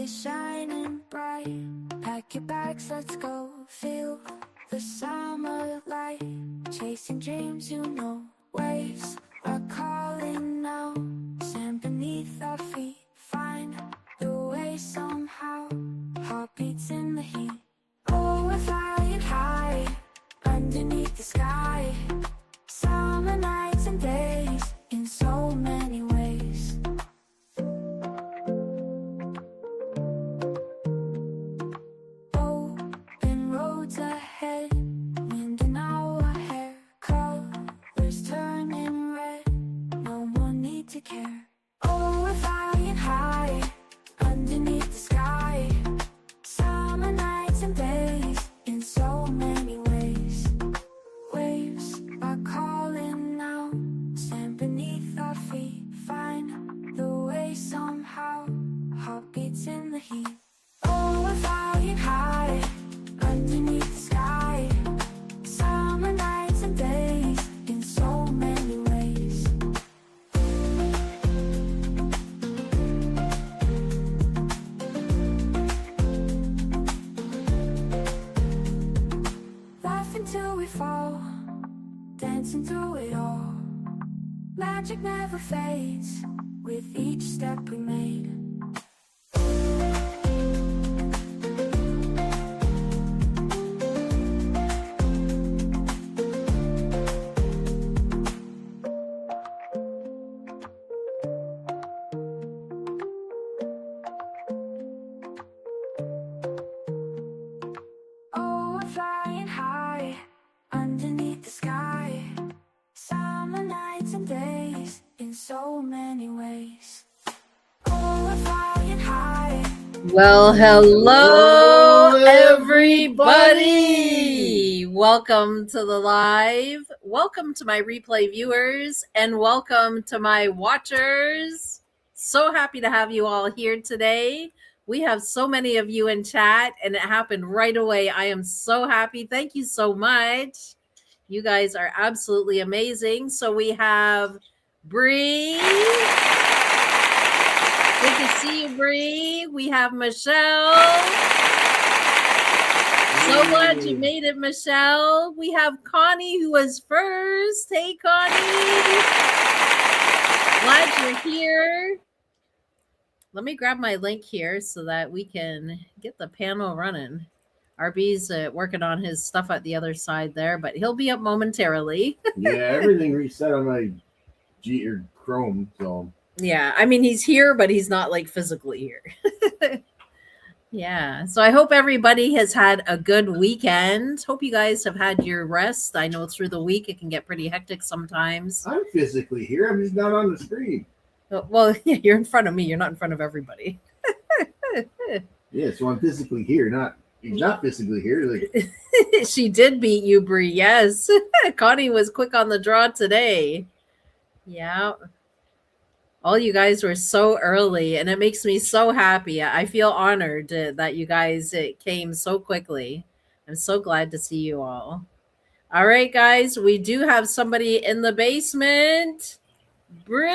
is shining bright. Pack your bags, let's go. Feel the summer light. Chasing dreams, you know. Waves are calling now. Sand beneath our feet. Find the way somehow. Heartbeats in the heat. Oh, we're flying high underneath the sky. Summer nights and days in so many ways. Open roads ahead, wind in our hair, colors turning red, no more need to care. Oh, we're flying high underneath the sky. Summer nights and days in so many ways. Waves are calling now, stand beneath our feet. Find the way somehow, heartbeats in the heat. Oh, we're flying high underneath the sky. Summer nights and days in so many ways. Laughing till we fall, dancing through it all. Magic never fades with each step we made. Oh, we're flying high underneath the sky. Summer nights and days in so many ways. Oh, we're flying high. Well, hello, everybody. Welcome to the live. Welcome to my replay viewers and welcome to my watchers. So happy to have you all here today. We have so many of you in chat and it happened right away. I am so happy. Thank you so much. You guys are absolutely amazing. So we have Bree. Good to see you, Bree. We have Michelle. So glad you made it, Michelle. We have Connie, who was first. Hey, Connie. Glad you're here. Let me grab my link here so that we can get the panel running. RB's working on his stuff at the other side there, but he'll be up momentarily. Yeah, everything reset on my Chrome, so. Yeah, I mean, he's here, but he's not like physically here. Yeah, so I hope everybody has had a good weekend. Hope you guys have had your rest. I know through the week it can get pretty hectic sometimes. I'm physically here. I'm just not on the screen. Well, yeah, you're in front of me. You're not in front of everybody. Yeah, so I'm physically here, He's not physically here. Like, she did beat you, Bree. Yes. Connie was quick on the draw today. Yeah. All you guys were so early, and it makes me so happy. I feel honored that you guys came so quickly. I'm so glad to see you all. All right, guys, we do have somebody in the basement. Bree!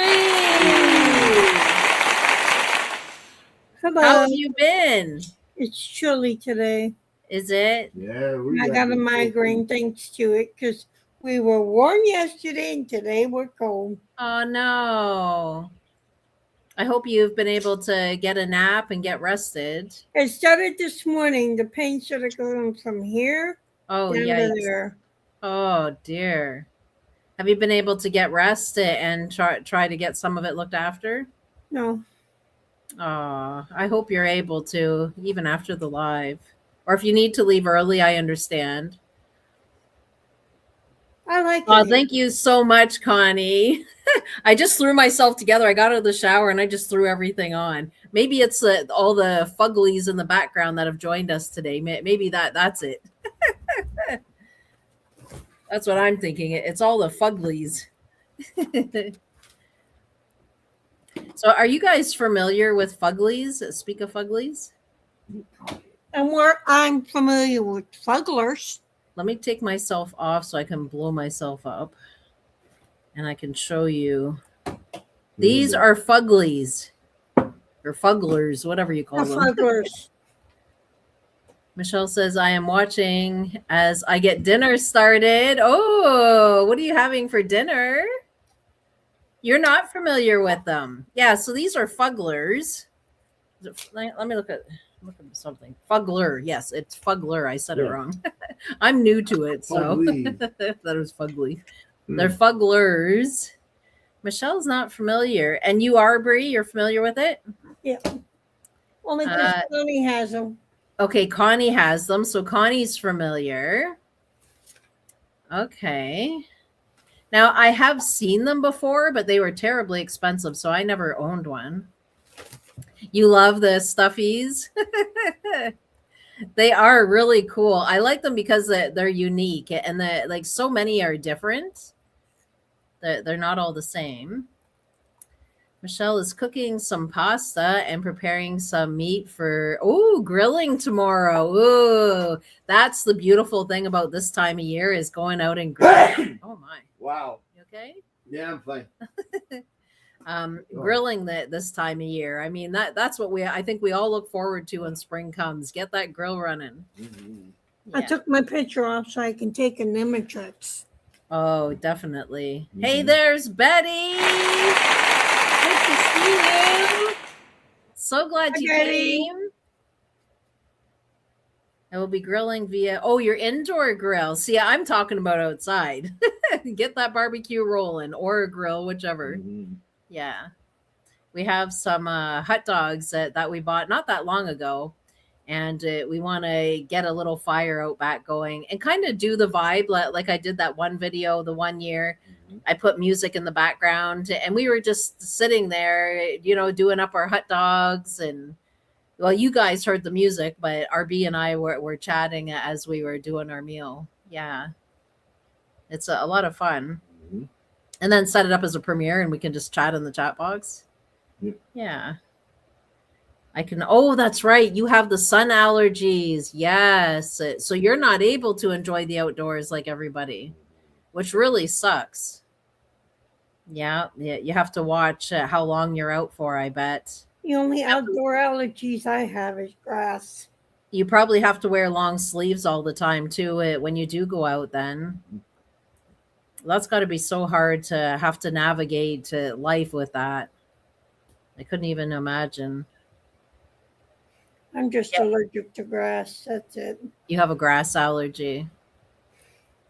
Hello. How have you been? It's chilly today. Is it? yeah, I got a migraine thanks to it because we were warm yesterday and today we're cold. Oh, no. I hope you've been able to get a nap and get rested. It started this morning. The pain started going from here Oh, down yeah. to there. Oh, dear. Have you been able to get rest and try to get some of it looked after? No. Oh, I hope you're able to, even after the live. Or if you need to leave early, I understand. I like Oh, it. thank you so much, Connie. I just threw myself together. I got out of the shower and I just threw everything on. Maybe it's all the fuglies in the background that have joined us today. Maybe that's it. That's what I'm thinking. It's all the fuglies. So are you guys familiar with fuglies? Speak of fuglies? And I'm familiar with fugglers. Let me take myself off so I can blow myself up. And I can show you. These are fuglies. or fugglers, whatever you call The them. fugglers. Michelle says, I am watching as I get dinner started. Oh, what are you having for dinner? You're not familiar with them. Yeah, so these are fugglers. Let me look at something. Fugler. Yes, it's fugler. I said it Yeah. wrong. I'm new to it, so Fugly. that was fugly. They're fugglers. Michelle's not familiar. And you are, Bree? You're familiar with it? Yeah. Only because Connie has them. Okay, Connie has them, so Connie's familiar. Okay. Now, I have seen them before, but they were terribly expensive, so I never owned one. You love the stuffies? They are really cool. I like them because they're unique, and like so many are different. They're not all the same. Michelle is cooking some pasta and preparing some meat for grilling tomorrow. Ooh, that's the beautiful thing about this time of year is going out and grilling. Oh my! Wow. You okay? Yeah, I'm fine. Grilling this time of year. I mean that's what I think we all look forward to when spring comes. Get that grill running. Mm-hmm. I Yeah. took my picture off so I can take an image. Oh, definitely. Hey, there's Betty. Good to see you. So glad you came. I will be grilling via your indoor grill. See, I'm talking about outside. Get that barbecue rolling or a grill, whichever. Mm-hmm. Yeah. We have some hot dogs that we bought not that long ago. And we want to get a little fire out back going and kind of do the vibe like I did that one video the one year. I put music in the background and we were just sitting there, doing up our hot dogs. And well, you guys heard the music, but RB and I were chatting as we were doing our meal. Yeah. It's a lot of fun. Mm-hmm. And then set it up as a premiere and we can just chat in the chat box. Yep. Yeah. I can. Oh, that's right. You have the sun allergies. Yes. So you're not able to enjoy the outdoors like everybody, which really sucks. Yeah. You have to watch how long you're out for, I bet. The only outdoor allergies I have is grass. You probably have to wear long sleeves all the time, too, when you do go out then. That's got to be so hard to have to navigate life with that. I couldn't even imagine. I'm just allergic to grass. That's it. You have a grass allergy.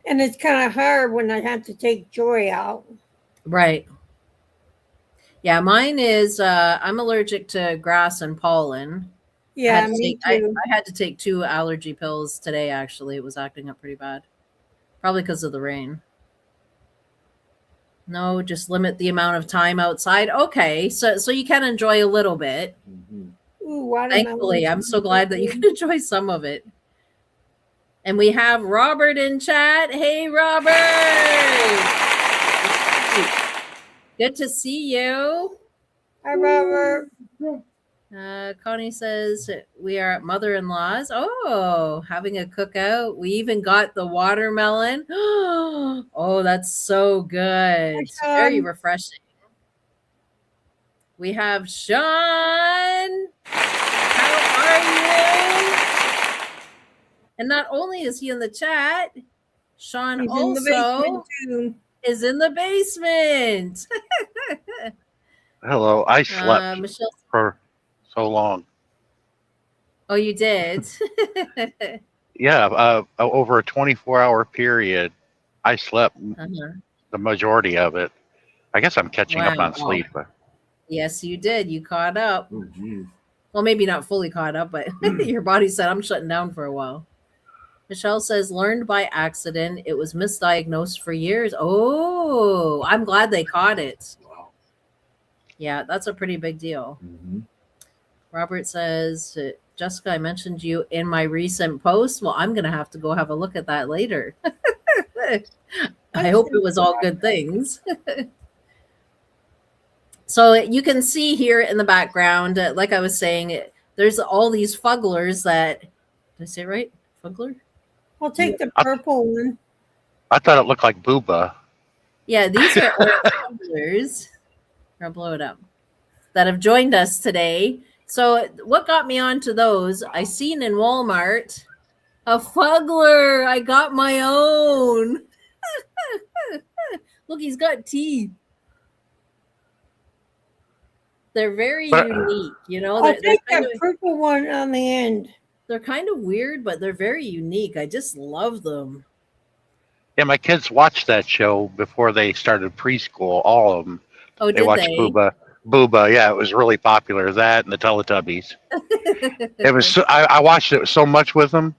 And it's kind of hard when I have to take Joy out. Right. Yeah, mine is I'm allergic to grass and pollen. Yeah, me too. I had to take 2 allergy pills today, actually. It was acting up pretty bad. Probably because of the rain. No, just limit the amount of time outside. Okay, so you can enjoy a little bit. Mm-hmm. Ooh, Thankfully, I'm so glad that you can enjoy some of it. And we have Robert in chat. Hey, Robert. Good to see you. Hi, Robert. Connie says we are at mother-in-law's. Oh, having a cookout. We even got the watermelon. Oh, that's so good. Very refreshing. We have Sean. How are you? And not only is he in the chat, Sean He's also is in the basement. Hello, I slept Michelle. for so long. Oh, you did? Yeah, over a 24-hour period, I slept the majority of it. I guess I'm catching up on sleep. Yes, you did. You caught up. Oh, geez. Well, maybe not fully caught up, but your body said, I'm shutting down for a while. Michelle says, learned by accident. It was misdiagnosed for years. Oh, I'm glad they caught it. Wow. Yeah, that's a pretty big deal. Mm-hmm. Robert says, Jessica, I mentioned you in my recent post. Well, I'm going to have to go have a look at that later. I hope it was all good things. So you can see here in the background, like I was saying, there's all these fugglers that, did I say it right? Fugler? I'll take the purple one. I thought it looked like Booba. Yeah, these are all fugglers. I'll blow it up. that have joined us today. So what got me onto those? I seen in Walmart a fuggler. I got my own. Look, he's got teeth. They're very But- unique, you know. I'll They're take kind that of, purple one on the end. they're kind of weird, but they're very unique. I just love them. Yeah, my kids watched that show before they started preschool. All of them. Oh, They did watched they? Booba. Booba, yeah, it was really popular. That and the Teletubbies. It was. So, I watched it so much with them.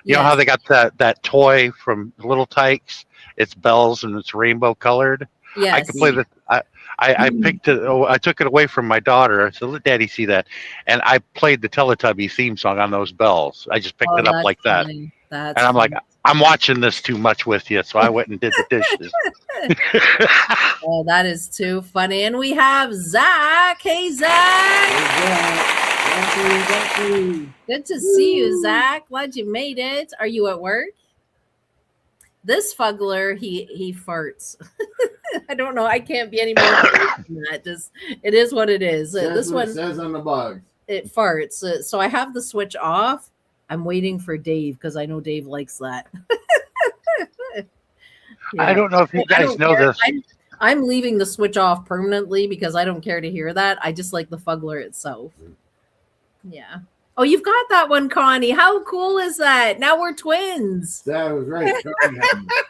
You know how Yes. they got that toy from Little Tykes? It's bells and it's rainbow colored. I Yes. could play the. I picked it. Oh, I took it away from my daughter. I said, "Let Daddy see that," and I played the Teletubby theme song on those bells. I just picked Oh, it up that's like that, funny. That's and I'm like, funny. "I'm watching this too much with you," so I went and did the dishes. Oh, that is too funny. And we have Zach. Hey, Zach. Good to see you, Zach. Glad you made it. Are you at work? This fuggler, he farts. I don't know. I can't be any more than that. Just it is what it is. That's This what one it says on the box. it farts. So I have the switch off. I'm waiting for Dave because I know Dave likes that. I don't know if you I guys don't know care. this. I'm leaving the switch off permanently because I don't care to hear that. I just like the fuggler itself. Yeah. Oh, you've got that one, Connie. How cool is that? Now we're twins. That was right. Connie had it.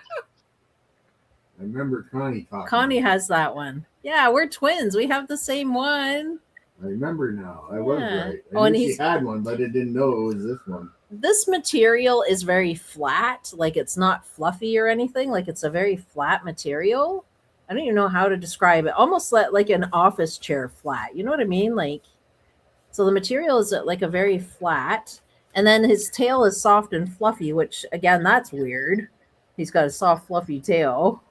I remember Connie talking. Connie has that one. Yeah, we're twins. We have the same one. I remember now. I was Yeah. right. Oh, I and knew she he's- had one, but I didn't know it was this one. This material is very flat. Like it's not fluffy or anything. Like it's a very flat material. I don't even know how to describe it. Almost like an office chair flat. You know what I mean? Like, so the material is like a very flat. And then his tail is soft and fluffy, which again, that's weird. He's got a soft, fluffy tail.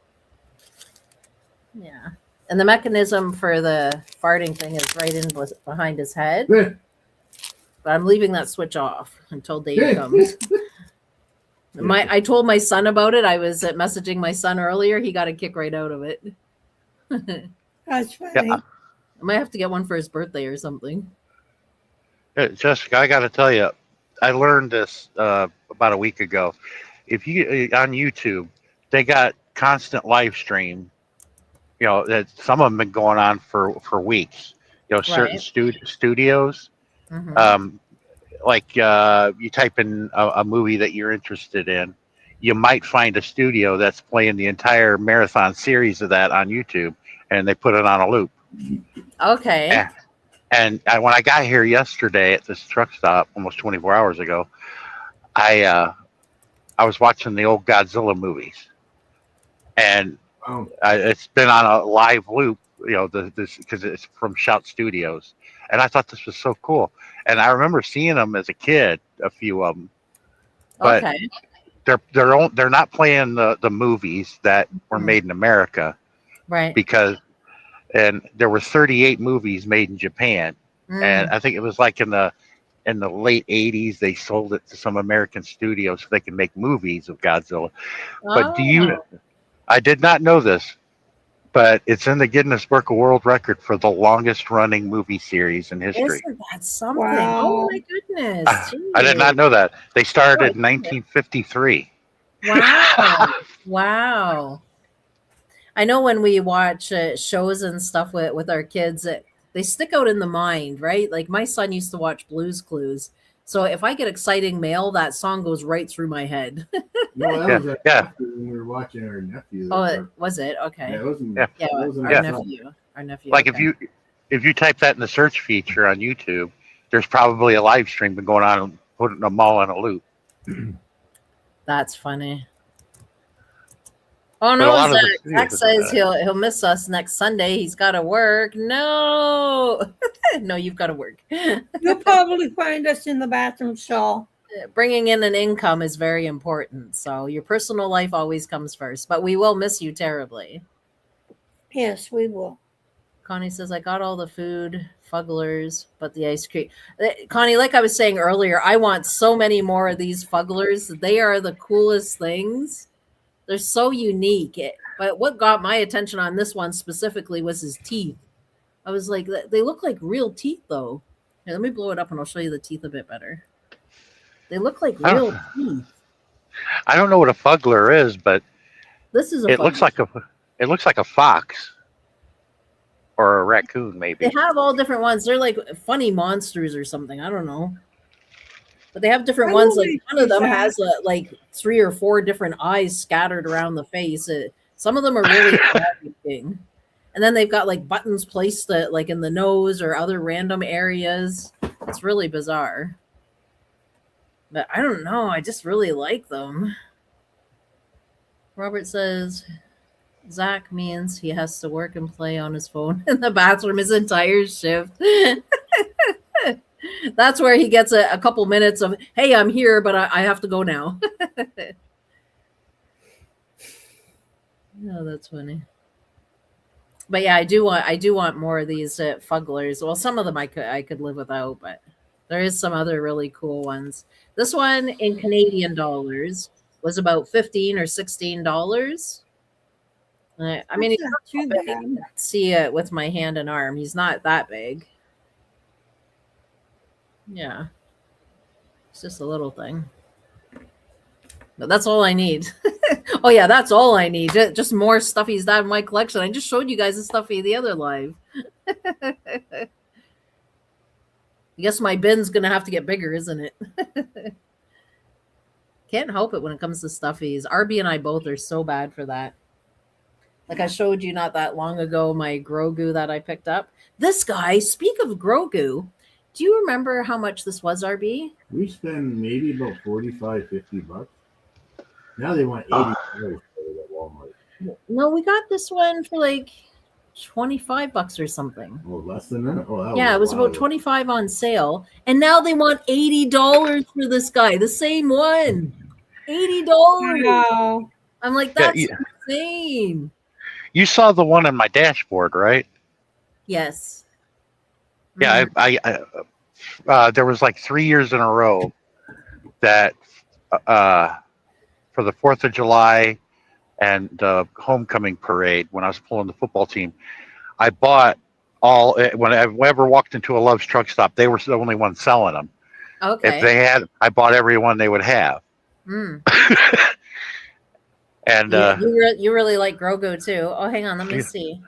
Yeah. And the mechanism for the farting thing is right in behind his head. But I'm leaving that switch off until Dave comes. I told my son about it. I was messaging my son earlier. He got a kick right out of it. I That's funny. Yeah. might have to get one for his birthday or something. Jessica, I got to tell you, I learned this about a week ago. If you on YouTube, they got constant live stream. You know that some of them been going on for weeks. You know, certain Right. studios. Mhm. Like you type in a movie that you're interested in, you might find a studio that's playing the entire marathon series of that on YouTube, and they put it on a loop. Okay. Yeah. And when I got here yesterday at this truck stop, almost 24 hours ago, I was watching the old Godzilla movies, and Oh, it's been on a live loop. You know, this because it's from Shout Studios, and I thought this was so cool. And I remember seeing them as a kid, a few of them, but Okay. they're not playing the movies that were made in America Right. because, and there were 38 movies made in Japan, and I think it was like in the late 80s they sold it to some American studios so they could make movies of Godzilla. But Oh. I did not know this, but it's in the Guinness Book of World Record for the longest running movie series in history. Isn't that something? Wow. Oh my goodness. I did not know that. They started in Oh, 1953. Wow. Wow. I know when we watch shows and stuff with our kids, they stick out in the mind, right? Like my son used to watch Blue's Clues. So if I get exciting mail, that song goes right through my head. no, that was our Yeah. nephew when we were watching our nephew. Was it? Okay. Yeah, it wasn't. Yeah. Yeah, it wasn't our our Yeah. nephew. Our nephew. Like okay. if you type that in the search feature on YouTube, there's probably a live stream been going on and putting them all in a loop. That's funny. Oh But a no, lot of the Zach. studios Zach do says that. he'll miss us next Sunday. He's got to work. No, no, you've got to work. You'll probably find us in the bathroom stall. Bringing in an income is very important. So your personal life always comes first. But we will miss you terribly. Yes, we will. Connie says, I got all the food, fugglers, but the ice cream. Connie, like I was saying earlier, I want so many more of these fugglers. They are the coolest things. They're so unique. But what got my attention on this one specifically was his teeth. I was like, they look like real teeth, though. Here, let me blow it up and I'll show you the teeth a bit better. They look like I real don't, teeth. I don't know what a fuggler is, but This is a it looks fugly. like a fox or a raccoon, They maybe. have all different ones. They're like funny monsters or something. I don't know. But they have different I ones. know Like what one of you them said. has like 3 or 4 different eyes scattered around the face. Some of them are really odd looking. And then they've got like buttons placed like in the nose or other random areas. It's really bizarre. But I don't know. I just really like them. Robert says Zach means he has to work and play on his phone in the bathroom his entire shift. That's where he gets a couple minutes of, hey, I'm here, but I have to go now. Oh, that's funny. But yeah, I do want more of these fugglers. Well, some of them I could live without, but there is some other really cool ones. This one in Canadian dollars was about $15 or $16. I mean, That's he's not not too big. bad. You can see it with my hand and arm. He's not that big. Yeah, it's just a little thing. But that's all I need. Oh yeah, that's all I need. Just more stuffies that in my collection. I just showed you guys the stuffy the other live. I guess my bin's gonna have to get bigger, isn't it? Can't help it when it comes to stuffies. RB and I both are so bad for that. Like I showed you not that long ago, my Grogu that I picked up. This guy, speak of Grogu, do you remember how much this was, RB? We spend maybe about $45-50. Now they want $80 for it at Walmart. No, we got this one for like $25 or something. Oh, less than that? Oh, that Yeah, it was a while about ago. 25 on sale. And now they want $80 for this guy, the same one. $80. Wow. I'm like, Yeah, that's insane. you saw the one on my dashboard, right? Yes. Yeah, Mhm. there was like 3 years in a row that for the 4th of July and the homecoming parade, when I was pulling the football team, I bought all. When I ever walked into a Love's truck stop, they were the only ones selling them. If Okay. they had, I bought every one they would have. Mm. And You really like Grogu too. Oh, hang on, let me see.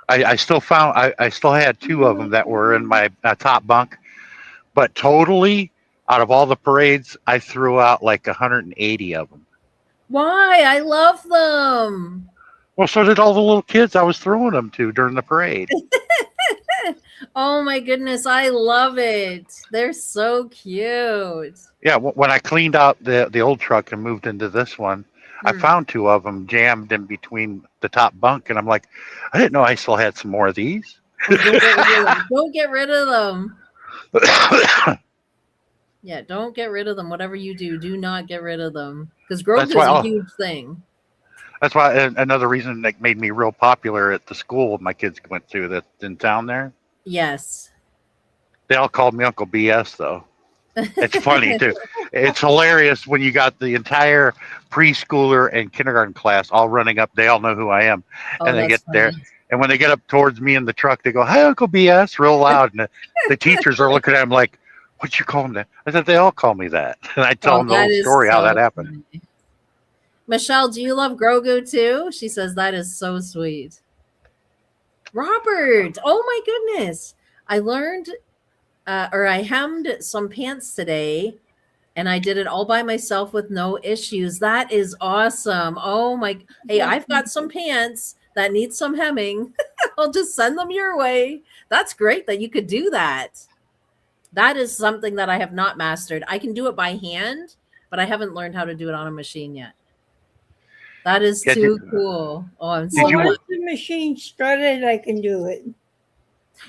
I still found I still had 2 of them that were in my top bunk, but totally out of all the parades, I threw out like 180 of them. Why? I love them. Well, so did all the little kids I was throwing them to during the parade. Oh my goodness, I love it. They're so cute. Yeah, when I cleaned out the old truck and moved into this one, I Mm. found 2 of them jammed in between the top bunk, and I'm like, I didn't know I still had some more of these. Oh, don't get rid of them. Yeah, don't get rid of them. Whatever you do not get rid of them. Because Grogu is a huge thing. That's why another reason that made me real popular at the school my kids went to that's in town there. Yes. They all called me Uncle BS, though. It's funny, too. It's hilarious when you got the entire preschooler and kindergarten class all running up. They all know who I am. Oh, And they that's get there. funny. And when they get up towards me in the truck, they go, "Hi, Uncle BS," real loud. And the teachers are looking at them like, "What'd you call them that?" I said, "They all call me that." And I tell them the that whole is story how so that happened. funny. Michelle, do you love Grogu too? She says that is so sweet. Robert, oh my goodness. I learned or I hemmed some pants today and I did it all by myself with no issues. That is awesome. Oh my, hey, I've got some pants that need some hemming. I'll just send them your way. That's great that you could do that. That is something that I have not mastered. I can do it by hand, but I haven't learned how to do it on a machine yet. That is too cool. Oh, I'm so Once the machine started, I can do it.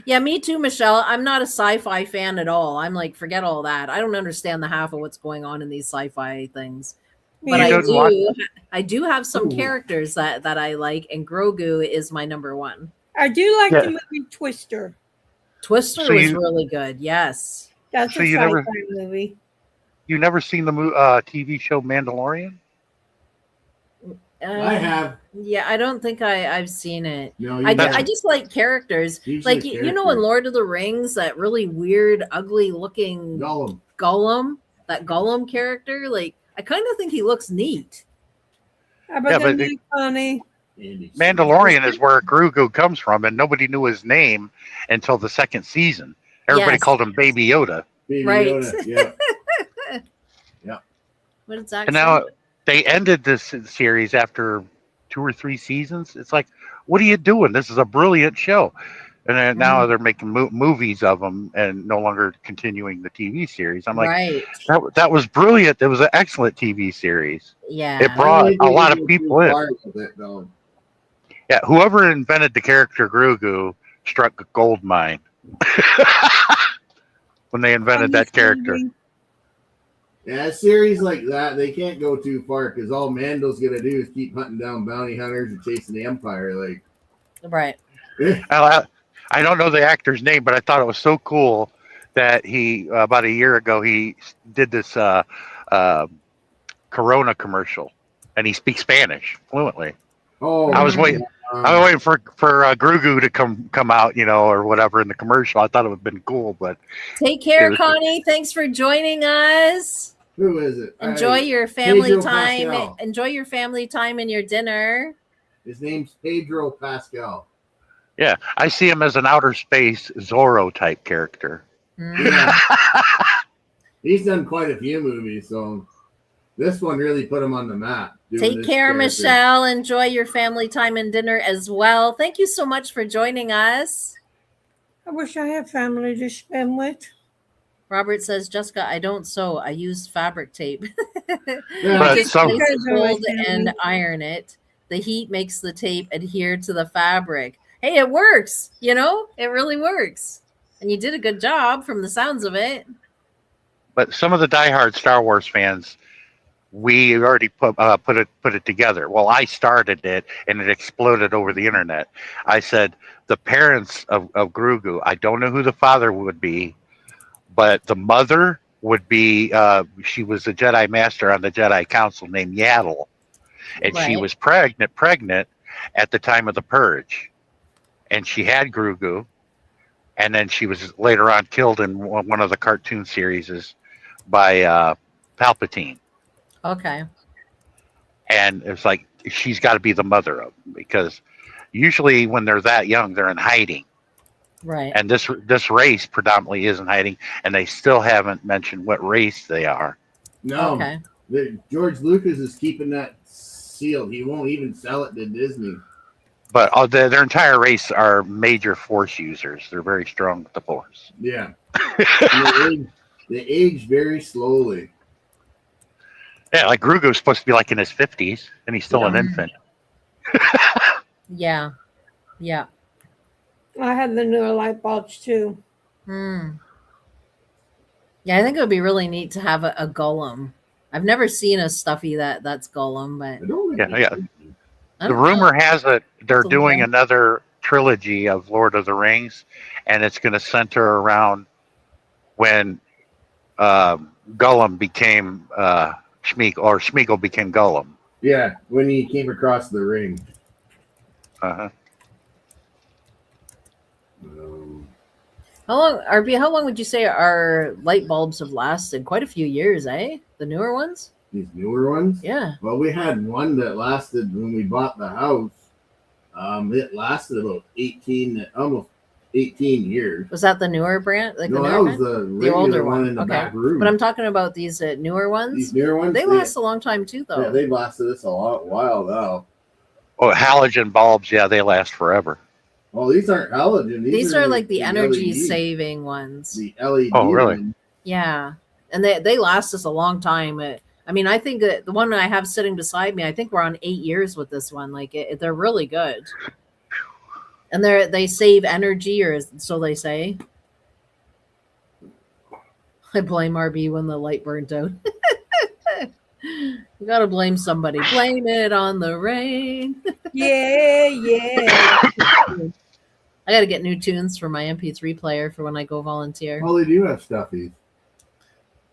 Yeah, me too, Michelle. I'm not a sci-fi fan at all. I'm like, forget all that. I don't understand the half of what's going on in these sci-fi things. But I do have some characters that I like, and Grogu is my number one. I do like the movie Twister. Twister was really good. Yes. That's a sci-fi movie. You never seen the TV show Mandalorian? I have. Yeah, I don't think I've seen it. No, I haven't. just like characters. He's Like a you know, in character. Lord of the Rings, that really weird, ugly looking Gollum. that Gollum character. Like I kind of think he looks neat. How about Yeah, the but new Connie? Andy. Mandalorian is where Grogu comes from, and nobody knew his name until the second season. Everybody Yes. called him Baby Yoda. Baby Right. Yoda, yeah. What did Zach And say? now they ended this series after 2 or 3 seasons. It's like, what are you doing? This is a brilliant show. And then now they're making movies of them and no longer continuing the TV series. I'm like, Right. that was brilliant. It was an excellent TV series. Yeah. It brought a lot of people in. Though. Yeah, whoever invented the character Grogu struck a gold mine when they invented that character. Yeah, a series like that, they can't go too far because all Mando's gonna do is keep hunting down bounty hunters and chasing the Empire. Like, Right. I don't know the actor's name, but I thought it was so cool that he about a year ago he did this Corona commercial, and he speaks Spanish fluently. oh, I was waiting. I was waiting for Grogu to come out, or whatever in the commercial. I thought it would have been cool, but Take care, Connie. Thanks for joining us. Who is it? Enjoy your family Pedro time. Pascal. Enjoy your family time and your dinner. His name's Pedro Pascal. yeah, I see him as an outer space Zorro type character. Yeah. He's done quite a few movies, so this one really put him on the map. Take care, Michelle. Enjoy your family time and dinner as well. Thank you so much for joining us. I wish I had family to spend with. Robert says, Jessica, I don't sew. I use fabric tape. Yeah. But Just some- place it You guys are cold like and family. iron it. The heat makes the tape adhere to the fabric. Hey, it works. It really works. And you did a good job from the sounds of it. But some of the diehard Star Wars fans, we already put it together. Well, I started it, and it exploded over the internet. I said the parents of Grogu. I don't know who the father would be, but the mother would be. She was a Jedi Master on the Jedi Council named Yaddle, and she Right. was pregnant at the time of the Purge, and she had Grogu, and then she was later on killed in one of the cartoon series by Palpatine. Okay. And it's like she's got to be the mother of them, because usually when they're that young, they're in hiding. Right. And this race predominantly is in hiding, and they still haven't mentioned what race they are. No, Okay. George Lucas is keeping that sealed. He won't even sell it to Disney. But their entire race are major Force users. They're very strong with the Force. Yeah, they age very slowly. Yeah, like Grogu's supposed to be like in his 50s, and he's still an Yeah. infant. Yeah. Yeah. I had the newer light bulbs too. Yeah, I think it would be really neat to have a Golem. I've never seen a stuffy that's Golem, but I don't Yeah, think yeah. I The don't rumor has it they're It's a doing little- another trilogy of Lord of the Rings, and it's going to center around when Gollum became Smeagol, or Smeagol became Gollum. Yeah, when he came across the ring. Uh-huh. How long, RB? How long would you say our light bulbs have lasted? Quite a few years, eh? The newer ones. These newer ones. Yeah. Well, we had one that lasted when we bought the house. It lasted about almost 18 years. Was that the newer brand? Like No, the that newer was brand? the regular older one one. in the Okay. back room. But I'm talking about these newer ones. These newer ones, They last a long time too, though. Yeah, they lasted us a while now. Oh, halogen bulbs, yeah, they last forever. Oh, these aren't halogen. These are like the energy LED. saving ones. The LED. Oh, really? ones. Yeah, and they last us a long time. I mean, I think that the one I have sitting beside me, I think we're on 8 years with this one. Like they're really good, and they save energy, or so they say. I blame RB when the light burnt out. You gotta blame somebody. Blame it on the rain. Yeah, yeah. I gotta get new tunes for my MP3 player for when I go volunteer. Oh, they do have stuffies.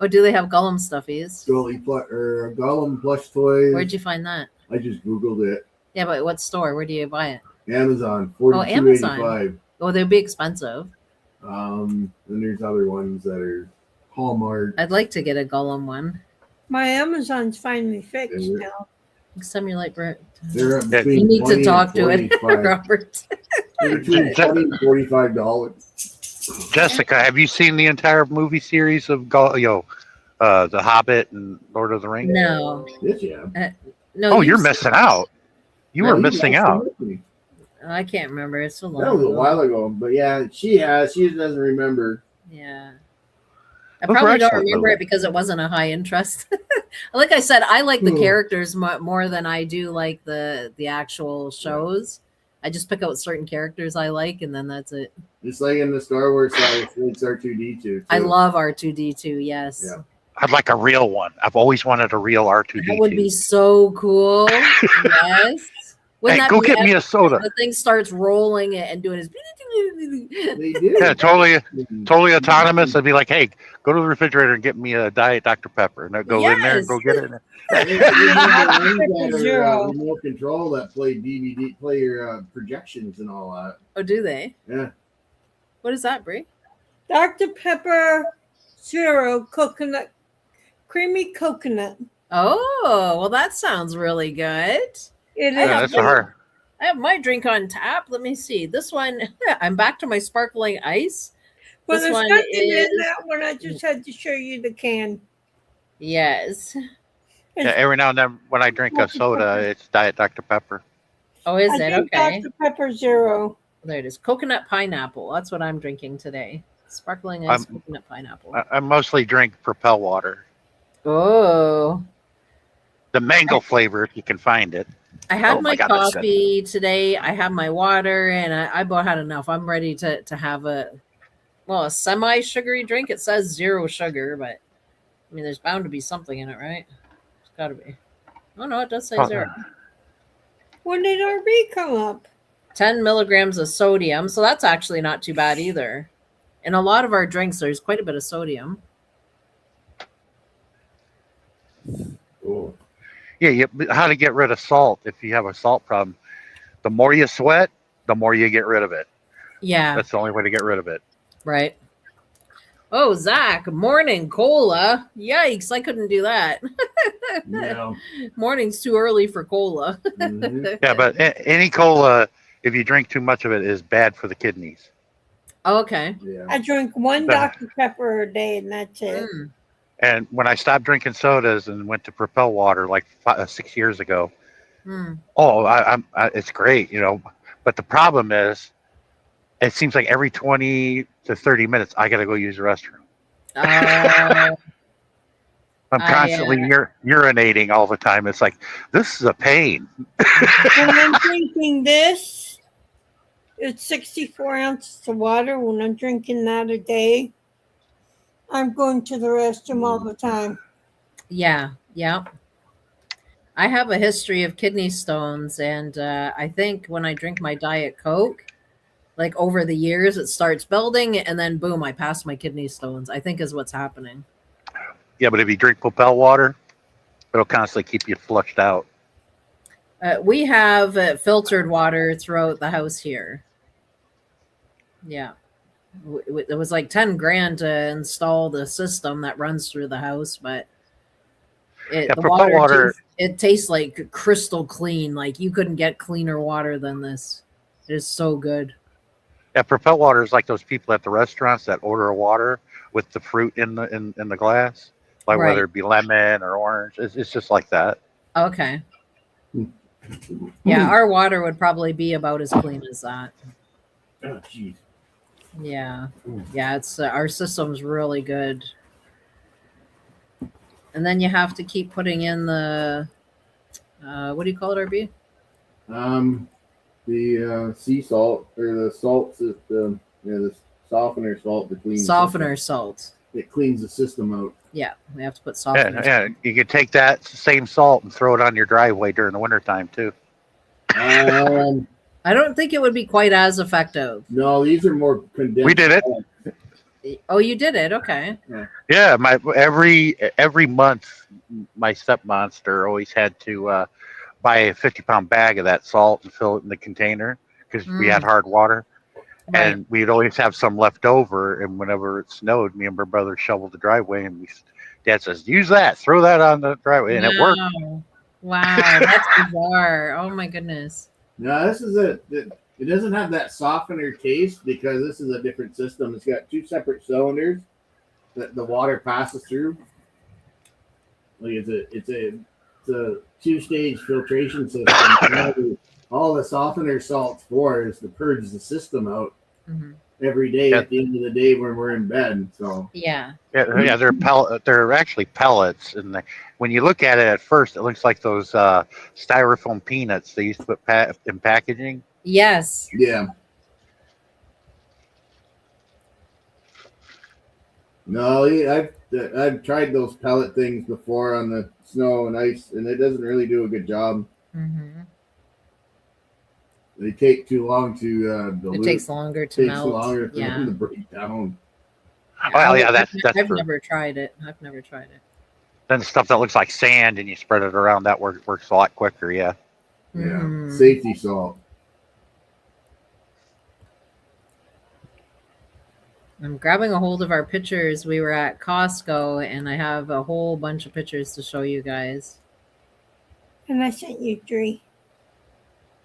Oh, do they have Gollum stuffies? Gollum plush toys. Where'd you find that? I just Googled it. Yeah, but what store? Where do you buy it? Amazon, Amazon. $42.85. Oh, they'd be expensive. Then there's other ones that are Hallmark. I'd like to get a Gollum one. My Amazon's finally fixed Yeah. now. Simulate Brit. They're up Yeah. between You need to 20 talk to and it, 45. Robert. They're between $20 and $45. Jessica, have you seen the entire movie series of The Hobbit and Lord of the Rings? No. Yes, yeah. No. Oh, you're you've missing out. You were missing out. I can't remember. It's so long. That was a ago. while ago, but yeah, she has. She just doesn't remember. Yeah. I Those are probably don't excellent remember movies. it because it wasn't a high interest. Like I said, I like the Hmm. characters more than I do like the actual shows. I just pick out certain characters I like, and then that's it. Just like in the Star Wars side, it's R2D2. Too. I love R2D2. Yes, Yeah. I'd like a real one. I've always wanted a real R2D2. that would be so cool. Yes. Wouldn't Hey, that go be get me a epic? soda. The thing starts rolling it and doing his. They did. Yeah, totally autonomous. I'd be like, hey, go to the refrigerator and get me a Diet Dr. Pepper. And I'd go in there and go get it. Zero. Remote control that play DVD player projections and all that. Oh, do they? Yeah. What is that, Brie? Dr. Pepper Zero coconut, creamy coconut. Oh, well, that sounds really good. It I is. have That's hard. I have my drink on tap. Let me see. This one, I'm back to my sparkling ice. Well, This there's one nothing in is that one. I just had to show you the can. yes. Yeah, every now and then when I drink a soda, it's Diet Dr. Pepper. Oh, is I it think okay? Dr. Pepper Zero. There it is. Coconut pineapple. That's what I'm drinking today. Sparkling ice, coconut pineapple. I mostly drink Propel water. Oh, The mango flavor, if you can find it. I had Oh my my God, that's good. coffee today. I have my water, and I about had enough. I'm ready to have a semi-sugary drink. It says 0 sugar, but I mean, there's bound to be something in it, right? It's got to be. Oh no, it does say 0. When did RB come up? 10 milligrams of sodium, so that's actually not too bad either. In a lot of our drinks, there's quite a bit of sodium. Cool. Yeah, how to get rid of salt if you have a salt problem. The more you sweat, the more you get rid of it. Yeah, That's the only way to get rid of it. right. Oh, Zach, morning cola. Yikes, I couldn't do that. No. Morning's too early for cola. Mhm. Yeah, but any cola, if you drink too much of it, is bad for the kidneys. Okay. Yeah. I drink one Dr. Pepper a day, and that's it. Mm. And when I stopped drinking sodas and went to Propel water like 6 years ago, Mm. it's great, But the problem is, it seems like every 20 to 30 minutes, I got to go use the restroom. I'm constantly urinating all the time. It's like, this is a pain. When I'm drinking this, it's 64 ounces of water. When I'm drinking that a day, I'm going to the restroom all the time. Yeah. I have a history of kidney stones, and I think when I drink my Diet Coke, like over the years, it starts building, and then boom, I pass my kidney stones. I think is what's happening. Yeah, but if you drink Propel water, it'll constantly keep you flushed out. We have filtered water throughout the house here. Yeah. It was like 10 grand to install the system that runs through the house, but the Propel water it tastes like crystal clean. Like you couldn't get cleaner water than this. It is so good. Yeah, Propel water is like those people at the restaurants that order a water with the fruit in the glass, like Right. whether it be lemon or orange. It's just like that. Okay. Yeah, our water would probably be about as clean as that. Oh, jeez. Yeah. It's our system's really good. And then you have to keep putting in the what do you call it, RB? The sea salt or the salts that the softener salt to clean. Softener salt. It cleans the system out. Yeah, we have to put softener. Yeah, you could take that same salt and throw it on your driveway during the wintertime too. Um, I don't think it would be quite as effective. no, these are more condensed. We did it. Oh, you did it. Okay. Yeah, every month, my step monster always had to buy a 50-pound bag of that salt and fill it in the container because we had Mm, hard water. right. And we'd always have some left over. And whenever it snowed, me and my brother shoveled the driveway, and Dad says, "Use that, throw that on the driveway," and it worked. Wow. Wow. That's bizarre. Oh my goodness. No, this is it doesn't have that softener taste because this is a different system. It's got two separate cylinders that the water passes through. Like it's a 2-stage filtration system. All the softener salt's for is to purge the system out Hmm. every day Yeah. at the end of the day when we're in bed. So Yeah. Yeah, they're actually pellets, and when you look at it at first, it looks like those styrofoam peanuts they used to put in packaging. Yes. yeah. No, I've tried those pellet things before on the snow and ice, and it doesn't really do a good job. Hmm. They take too long to It dilute. takes longer to Takes melt. longer for Yeah. them to break down. Well, yeah, that's I've true. never tried it. I've never tried it. Then stuff that looks like sand and you spread it around, that works a lot quicker. Yeah. Yeah, Mm. safety salt. I'm grabbing a hold of our pictures. We were at Costco, and I have a whole bunch of pictures to show you guys. And I sent you 3.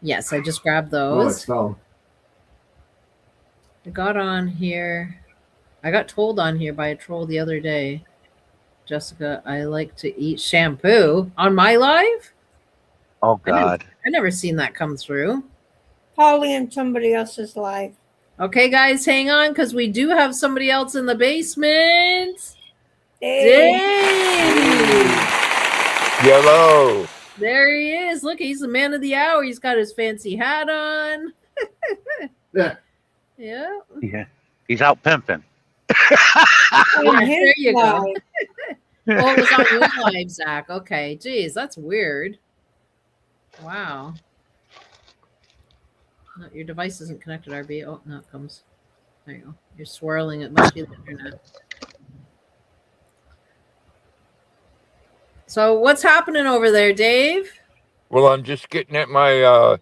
Yes, I just grabbed Oh, it's those. fell. I got on here. I got told on here by a troll the other day. Jessica, I like to eat shampoo on my live. Oh God. I never seen that come through. Polly and somebody else's live. Okay, guys, hang on because we do have somebody else in the basement. Hey. Dave! Yellow. There he is. Look, he's the man of the hour. He's got his fancy hat on. Yeah. Yeah. Yeah. He's out pimping. On There his you go. live. Oh, it was on your live, Zach. Okay. Geez, that's weird. Wow. No, your device isn't connected, RB. Oh, no, it comes. There you go. You're swirling. It must be the internet. So what's happening over there, Dave? Well, I'm just getting at my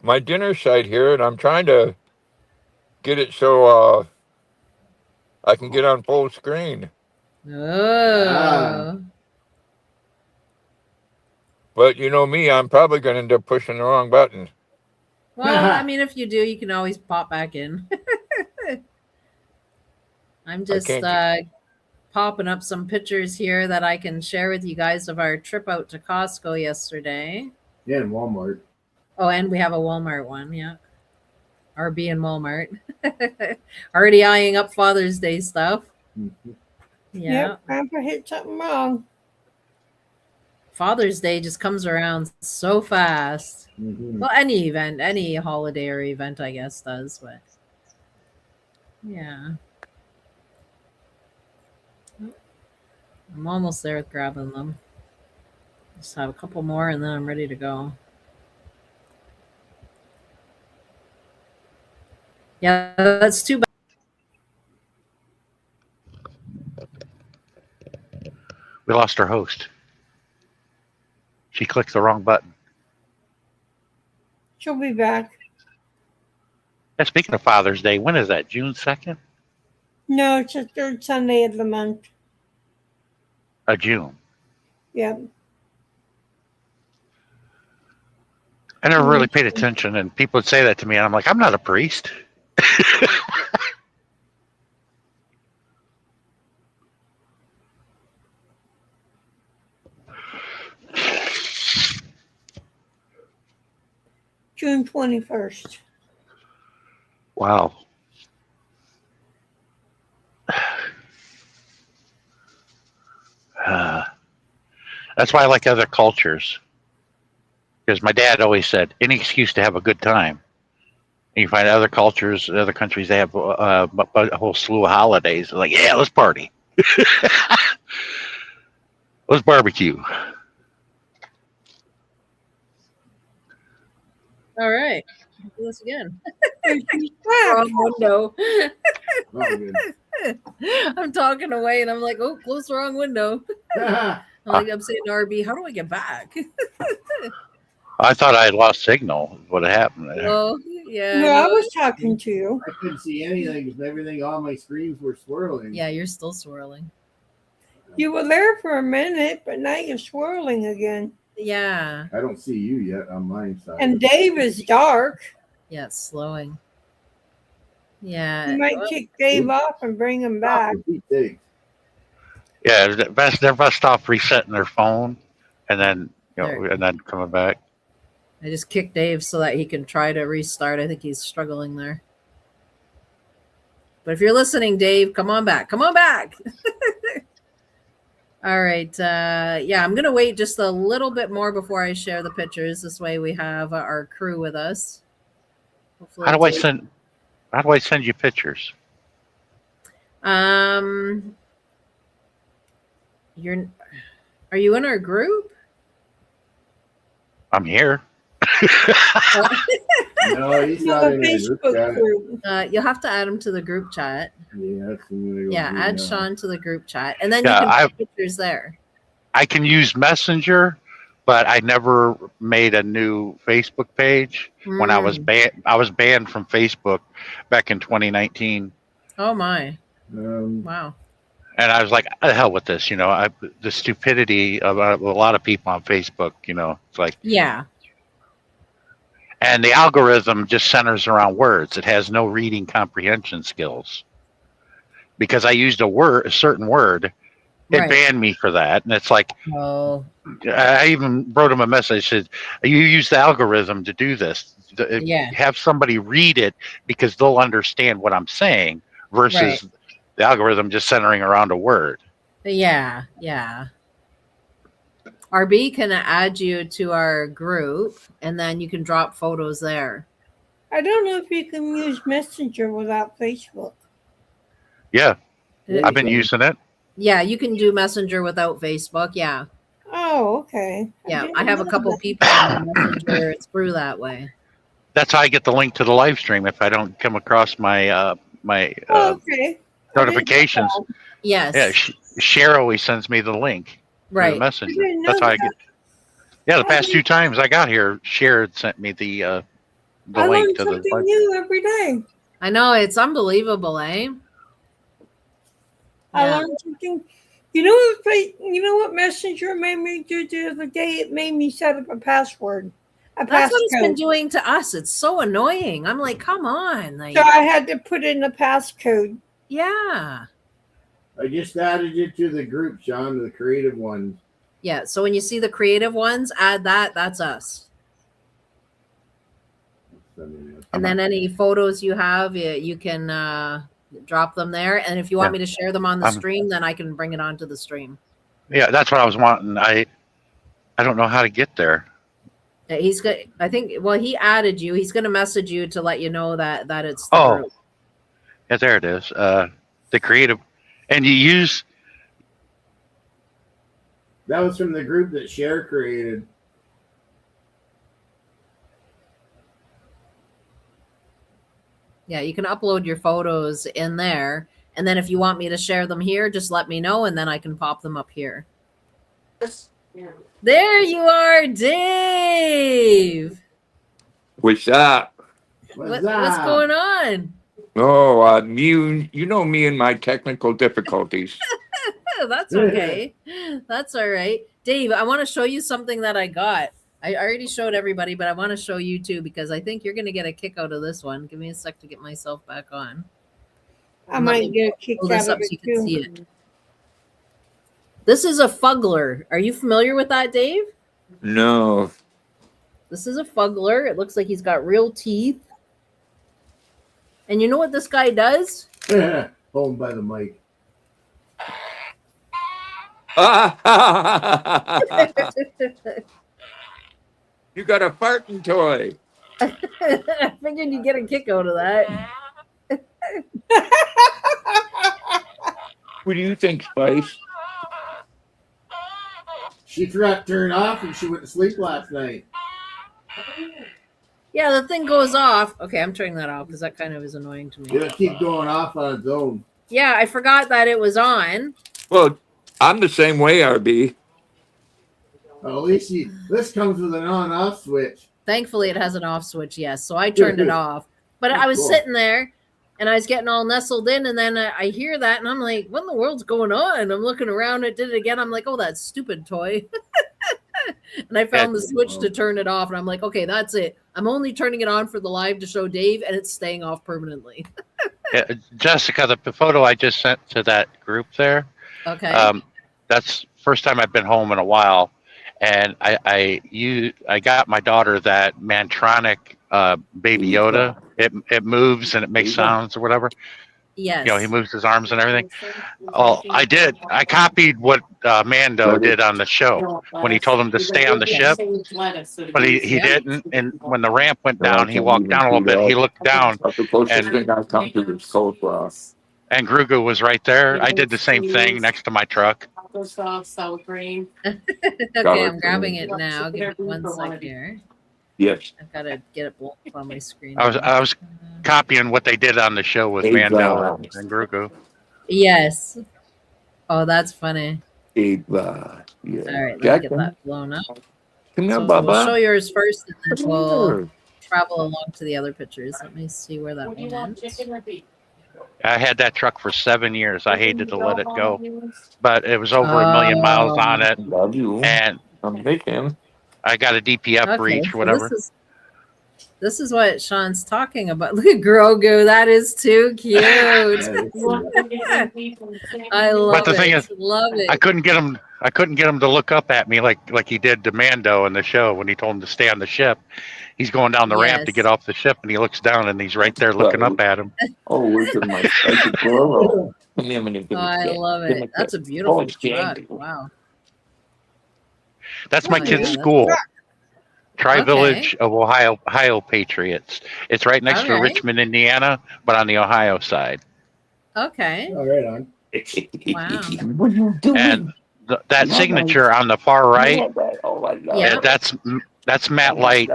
my dinner site here, and I'm trying to get it so I can get on full screen. Oh. But you know me, I'm probably going to end up pushing the wrong button. Well, I mean, if you do, you can always pop back in. I'm just can't popping up some pictures here that I can share with you guys of our trip out to Costco yesterday. Yeah, in Walmart. Oh, and we have a Walmart one, yeah. RB and Walmart. Already eyeing up Father's Day stuff. Mhm. Yeah. Yep, Grandpa hit something wrong. Father's Day just comes around so fast. Mhm. Well, any event, any holiday or event, I guess, does, but yeah. I'm almost there with grabbing them. Just have a couple more and then I'm ready to go. Yeah, that's too bad. We lost our host. She clicked the wrong button. She'll be back. Yeah, speaking of Father's Day, when is that? June 2nd? No, it's the 3rd Sunday of the month. June. Yep. I never really paid attention, and people would say that to me, and I'm like, I'm not a priest. June 21st. Wow. That's why I like other cultures. Because my dad always said, any excuse to have a good time. And you find other cultures, other countries, they have a whole slew of holidays. They're like, yeah, let's party. Let's barbecue. All right. Do this again. She's back. Wrong window. Oh, good. I'm talking away and I'm like, oh, close the wrong window. I'm saying to RB, how do I get back? I thought I had lost signal. Is what happened there. Oh, yeah. No, I no. was talking to you. I couldn't see anything because everything on my screens were swirling. Yeah, you're still swirling. You were there for a minute, but now you're swirling again. Yeah. I don't see you yet on my side. And Dave is dark. Yeah, it's slowing. Yeah. You might kick Dave off and bring him back. For Pete's sake. Yeah, they're best off resetting their phone, and then There. and then coming back. I just kicked Dave so that he can try to restart. I think he's struggling there. But if you're listening, Dave, come on back. Come on back. All right. Yeah, I'm going to wait just a little bit more before I share the pictures. This way we have our crew with us. Hopefully How do I Dave- send you pictures? Are you in our group? No, I'm here. he's No, not the in the group Facebook chat. group. You'll have to add him to the group chat. Yeah, that's I'm gonna go Yeah, do add now. Sean to the group chat. And then Yeah, you can put pictures there. I can use Messenger, but I never made a new Facebook page when I was banned. I was banned from Facebook back in 2019, Oh, my. Um, Wow. and I was like, "The hell with this," the stupidity of a lot of people on Facebook. It's like, Yeah. and the algorithm just centers around words. It has no reading comprehension skills. Because I used a certain word, it Right. banned me for that, and it's like. Oh, I even wrote him a message. Said, "You use the algorithm to do this. Yeah. Have somebody read it because they'll understand what I'm saying versus Right. the algorithm just centering around a word." yeah. Yeah. RB can add you to our group, and then you can drop photos there. I don't know if you can use Messenger without Facebook. Yeah, Yeah, I've been using it. Yeah, you can do Messenger without Facebook. Yeah. Oh, okay. Yeah. didn't I have a know couple that. people on Messenger. It's through that way. That's how I get the link to the live stream if I don't come across my Oh, okay. I didn't know notifications. that. Yes. Yeah, Cher always sends me the link through the Right. I messenger. didn't That's know how I that. get. Yeah, the past 2 times I got here, Cher had sent me the I link learn to the. something new every day. I know. It's unbelievable, eh? I Yeah. learned something. You know what Messenger made me do the other day? It made me set up a password. That's what it's been passcode. doing to us. It's so annoying. I'm like, come on. Like, So I had to put in a passcode. yeah. I just added you to the group, Sean, to the creative ones. Yeah. So when you see the creative ones, add that. That's us. And then any photos you have, you can drop them there. And if you want me to share them on the stream, then I can bring it onto the stream. Yeah, that's what I was wanting. I don't know how to get there. Yeah, he's got. I think. Well, he added you. He's going to message you to let you know that it's the Oh. group. Yeah, there it is. The creative, and you use. That was from the group that Cher created. Yeah, you can upload your photos in there, and then if you want me to share them here, just let me know, and then I can pop them up here. There you are, Dave. What's up? What's What's going on? Oh, you know me and my technical difficulties. Oh, that's okay. That's all right. Dave, I want to show you something that I got. I already showed everybody, but I want to show you too because I think you're going to get a kick out of this one. Give me a sec to get myself back on. I Let might me get a kick pull this out up of so you it can too. see it. This is a fuggler. Are you familiar with that, Dave? No. This is a fuggler. It looks like he's got real teeth. And you know what this guy does? Home by the mic. You got a farting toy. I figured you'd get a kick out of that. What do you think, Spice? She forgot to turn off and she went to sleep last night. Yeah, the thing goes off. Okay, I'm turning that off because that kind of is annoying to me. It'll keep going off on its own. Yeah, I forgot that it was on. Well, I'm the same way, RB. Well, at least this comes with an on-off switch. Thankfully, it has an off switch, yes. So I turned it off. But I was Cool. sitting there and I was getting all nestled in. And then I hear that and I'm like, what in the world's going on? I'm looking around. It did it again. I'm like, oh, that stupid toy. And I found the switch to turn it off. And I'm like, okay, that's it. I'm only turning it on for the live to show Dave and it's staying off permanently. Yeah, Jessica, the photo I just sent to that group there, Okay. that's first time I've been home in a while. And I got my daughter that Mantronic Baby Yoda. It moves and it makes sounds or whatever. Yes. You know, he moves his arms and everything. Oh, I did. I copied what Mando did on the show when he told him to stay on the ship, but he didn't. And when the ramp went down, he walked down a little bit. He looked down, and Grogu was right there. I did the same thing next to my truck. Okay, I'm grabbing it now. Give me 1 sec here. Yes. I've got to get it blown up on my screen. I was copying what they did on the show with Mando and Grogu. Yes. Oh, that's funny. Yeah. All right, let me get that blown up. Come here, So Baba. we'll show yours first, and then we'll travel along to the other pictures. Let me see where that one ends. I had that truck for 7 years. I hated to let it go, but it was over 1 million miles on it, Love you. and I'm making. I got a DPF breach or so whatever. this is what Sean's talking about. Look at Grogu. That is too cute. I love But the thing is, love it. I couldn't get him to look up at me like he did to Mando in the show when he told him to stay on the ship. He's going down the ramp to Yes. get off the ship, and he looks down, and he's right there looking up at him. Oh, look at my special girl. Oh, I love it. That's a beautiful truck. Wow. That's my Oh, kid's yeah, school, that's- Tri-Village of Ohio Patriots. It's right next to Okay. Richmond, Indiana, but on the Ohio side. Okay. Oh, right on. Wow. What are you doing? And that signature on the far right, Oh, I love Yeah. it. that's Matt Light.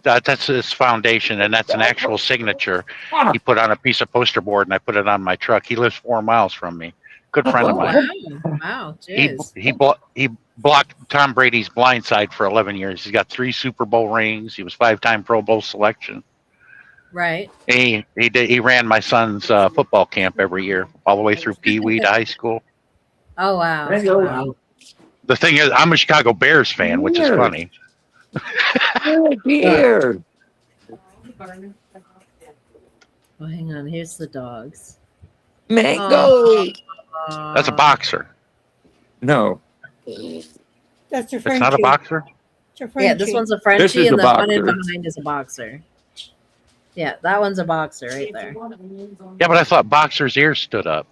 That's his foundation, and that's an actual signature he put on a piece of poster board, and I put it on my truck. He lives 4 miles from me. Good friend Oh, of mine. wow. Wow. He Jeez. he blocked Tom Brady's blindside for 11 years. He's got 3 Super Bowl rings. He was 5-time Pro Bowl selection. Right. He ran my son's football camp every year, all the way through Pee Wee to high school. Oh, wow. Wow. The thing is, I'm a Chicago Bears fan, which is funny. Oh, dear. Oh, hang on. Here's the dogs. Mango. That's a boxer. No. That's a It's Frenchie. not a boxer. It's a Yeah, this Frenchie. one's a This is Frenchie, and a the one in boxer. behind is a boxer. Yeah, that one's a boxer right there. Yeah, but I thought boxer's ears stood up.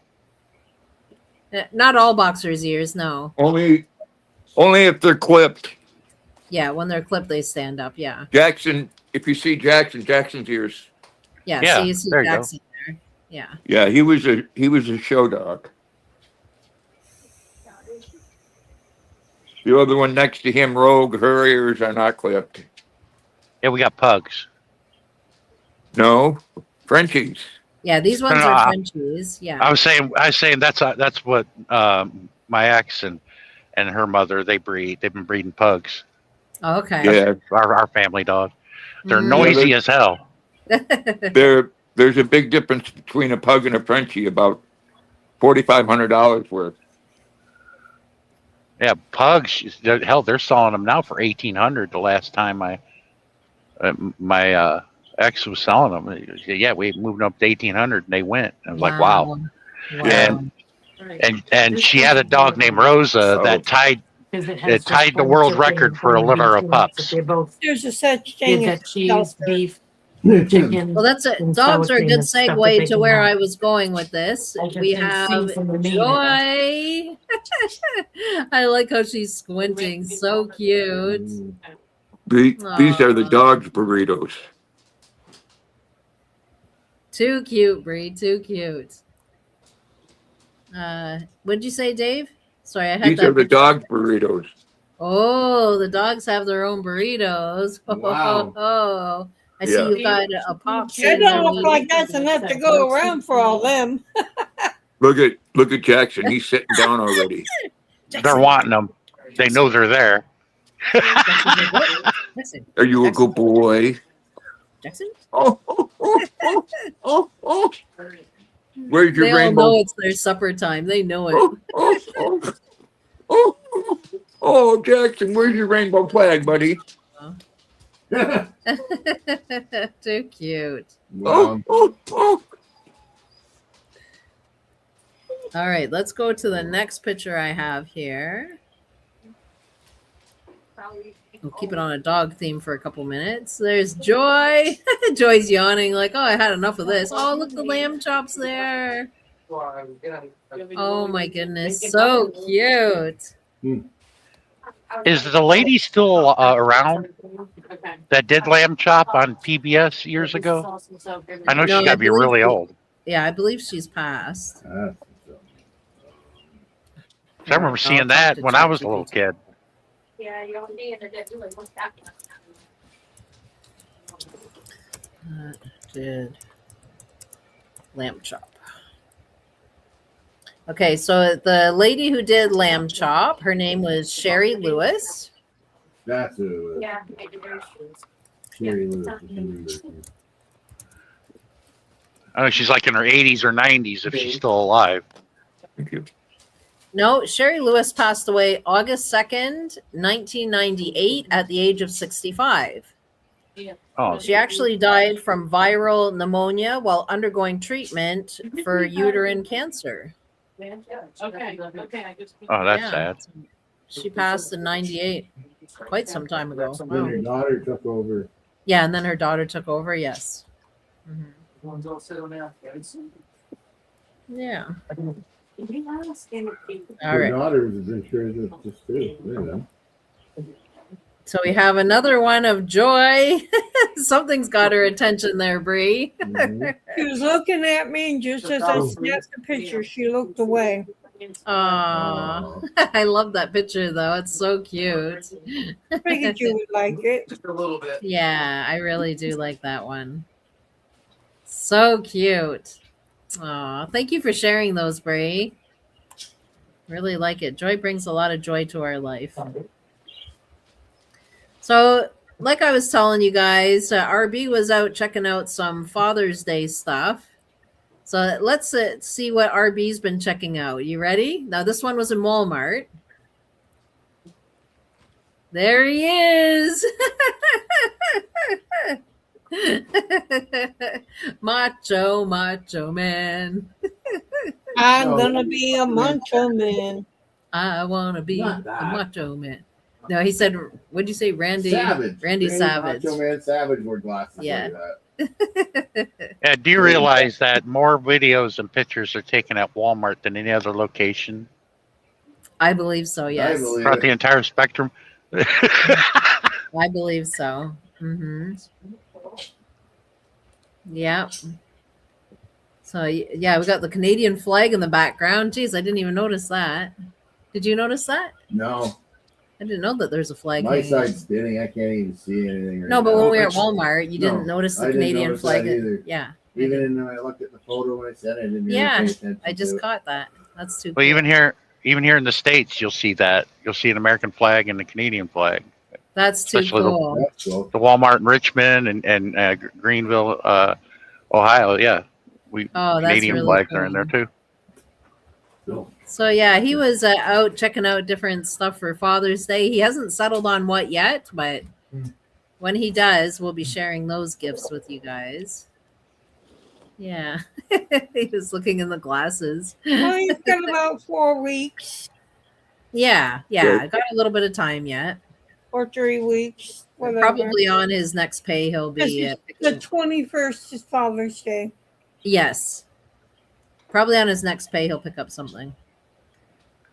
Not all boxers' ears, no. Only if they're clipped. Yeah, when they're clipped, they stand up. Yeah. Jackson, if you see Jackson's ears. Yeah. Yeah, So you see there you go. Jackson there. Yeah. Yeah, he was a show dog. The other one next to him, Rogue, her ears are not clipped. Yeah, we got pugs. No, Frenchies. Yeah, these ones No, are Frenchies. Yeah. I was saying that's what my ex and her mother they breed. They've been breeding pugs. Okay. Yeah, Our family dog. They're Mm. noisy as hell. there's a big difference between a pug and a Frenchie, about $4,500 worth. Yeah, pugs. Hell, they're selling them now for $1,800. The last time my ex was selling them, he said, yeah, we moved up to $1,800, and they went. I was like, wow. And she had a dog named Rosa that tied the world record for a litter of pups. There's a such thing as cheese, seltzer. beef, Chicken. chicken. Well, that's it. and Dogs sour are a cream good and stuff that segue they to can where have. I was going with this. I just We didn't have see from the meat. Joy. I like how she's squinting. So cute. These are the Aw. dog's burritos. Too cute, Bree. Too cute. What'd you say, Dave? Sorry, I had These that. are the picture. dog burritos. Oh, the dogs have their own burritos. Wow. Oh, I see Yeah. you got a pop. It sitting don't on look you. like that's enough to go around for all them. Look at Jackson. He's sitting down already. They're wanting them. They know they're there. Jackson's like, what? Jackson. Are you a Jackson. good boy? Jackson? Oh, oh, oh, oh, oh, oh. Where's your They all rainbow? know it's their supper time. They know it. Oh, oh, oh, oh, oh, oh, Jackson, where's your rainbow flag, buddy? Too cute. Oh, oh, oh. All right, let's go to the next picture I have here. We'll keep it on a dog theme for a couple minutes. There's Joy. Joy's yawning like, oh, I had enough of this. Oh, look, the lamb chops there. Oh, my goodness. So cute. Is the lady still around that did lamb chop on PBS years ago? I know No, she's got to be really old. Yeah, I believe she's passed. I remember seeing that when I was a little kid. Did lamb chop. Okay, so the lady who did lamb chop, her name was Sherry Lewis. That's who. Yeah. Sherry Lewis. I know she's like in her 80s or 90s if she's still alive. Thank you. No, Sherry Lewis passed away August 2nd, 1998 at the age of 65. Oh, She actually died from viral pneumonia while undergoing treatment for uterine cancer. oh, that's Yeah. sad. She passed in 98, quite some time ago. Then Wow. her daughter took over. Yeah, and then her daughter took over, yes. Mhm. Yeah. All Her right. daughter was as insurance just too. You know. So we have another one of Joy. Something's got her attention there, Bree. Mhm. She was looking at me, and just as I snapped the picture, she looked away. Aw. I love that picture, though. It's so cute. Figured you would like it. Yeah, I really do like that one. So cute. Aw, thank you for sharing those, Bree. Really like it. Joy brings a lot of joy to our life. So, like I was telling you guys, RB was out checking out some Father's Day stuff. So let's see what RB's been checking out. You ready? Now, this one was in Walmart. There he is. Macho man. I'm gonna be a macho man. I want to be a Not that. macho man. No, he said, what'd you say, Randy? Savage. Randy Savage. Macho Man Savage wore glasses. Yeah. Like that. Yeah, do you realize that more videos and pictures are taken at Walmart than any other location I believe so, yes. I believe throughout it. the entire spectrum? I believe so. Mm-hmm. Yeah. So, yeah, we got the Canadian flag in the background. Jeez, I didn't even notice that. Did you notice that? No, I didn't know that there's a flag. my hanging. side's spinning. I can't even see anything. Right No, but now. when we were at Walmart, you didn't No, notice I the didn't Canadian notice flag. that either. Yeah. Even when I looked at the photo when I said it, I didn't Yeah, even pay attention I just to it. caught that. That's too Well, cool. even here in the States, you'll see that. You'll see an American flag and the Canadian flag. That's too especially the- cool. That's cool. The Walmart in Richmond and Greenville, Ohio. Yeah, Oh, that's Canadian really flags cool. are in there too. Cool. So yeah, he was out checking out different stuff for Father's Day. He hasn't settled on what yet, but when he does, we'll be sharing those gifts with you guys. Yeah, he was looking in the glasses. Well, he's got about 4 weeks Yeah, I got a little bit of time yet. or 3 weeks. Whatever. Probably on his next pay, he'll be. The 21st is Father's Day. Yes, probably on his next pay, he'll pick up something.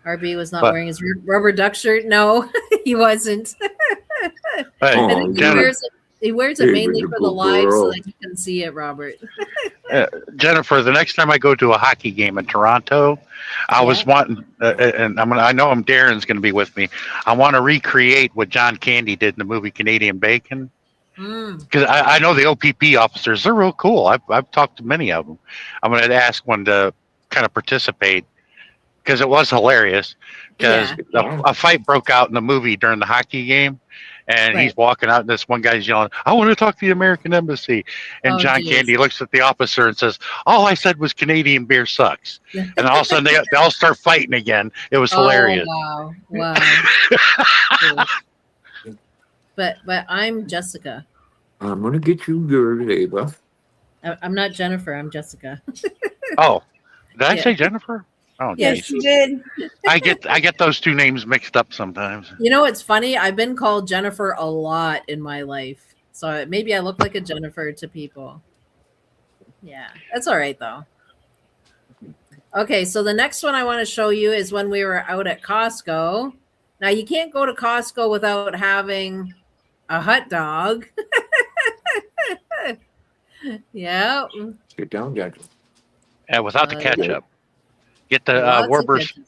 RB was not But- wearing his rubber duck shirt. No, he wasn't. Hey, Oh, I think he Jennifer, wears it Hey, mainly little for the live so girl. that you can see it, Robert. Jennifer, the next time I go to a hockey game in Toronto, I was wanting, and I know Darren's going to be with me. I want to recreate what John Candy did in the movie Canadian Bacon. Mm. Because I know the OPP officers, they're real cool. I've talked to many of them. I'm going to ask one to kind of participate because it was hilarious. Because Yeah. a fight broke out in the movie during the hockey game, and Right. he's walking out, and this one guy's yelling, "I want to talk to the American embassy." And Oh, John geez. Candy looks at the officer and says, "All I said was Canadian beer sucks." And all of a sudden they all start fighting again. It was Oh, hilarious. wow. Wow. but I'm Jessica. I'm gonna get you yours, Ava. I'm not Jennifer. I'm Jessica. Oh, did I Yeah. say Jennifer? Oh, Yes. Yes, you did. I get those two names mixed up sometimes. You know what's funny? I've been called Jennifer a lot in my life. So maybe I look like a Jennifer to people. Yeah. That's all right, though. Okay. So the next one I want to show you is when we were out at Costco. Now, you can't go to Costco without having a hot dog. Yeah. Sit down, Dad. And without the ketchup. Get the Lots of Werber's ketchup.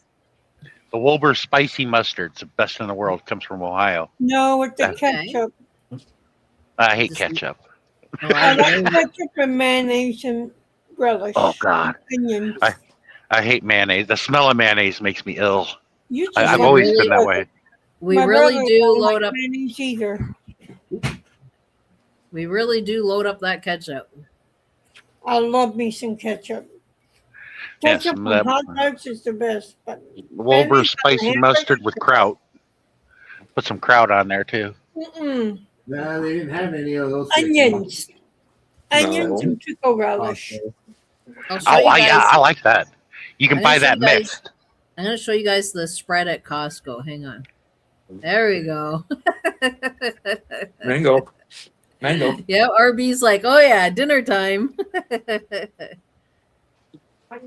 the Wilbur spicy mustard. It's the best in the world. Comes from Ohio. No, with the Okay. ketchup. I hate Just- ketchup. Oh, I I like know. ketchup and mayonnaise and relish. Oh God, Onions. I hate mayonnaise. The smell of mayonnaise makes me ill. You just I've Yeah, always really been that way. We My really brother do don't load like up. mayonnaise either. We really do load up that ketchup. I love me some ketchup. Yeah, Ketchup some on of that- hot dogs is the best. But Wilbur mayonnaise on spicy hamburgers? mustard with kraut. Put some kraut on there too. Mm-mm. No, they didn't have any of those. Onions. Onions No. and pickle relish. I'll show Oh, you guys. yeah, I like that. You can I'm buy gonna show that you guys- mixed. I'm going to show you guys the spread at Costco. Hang on. There we go. Mango. Mango. Yeah, RB's like, oh yeah, dinner time.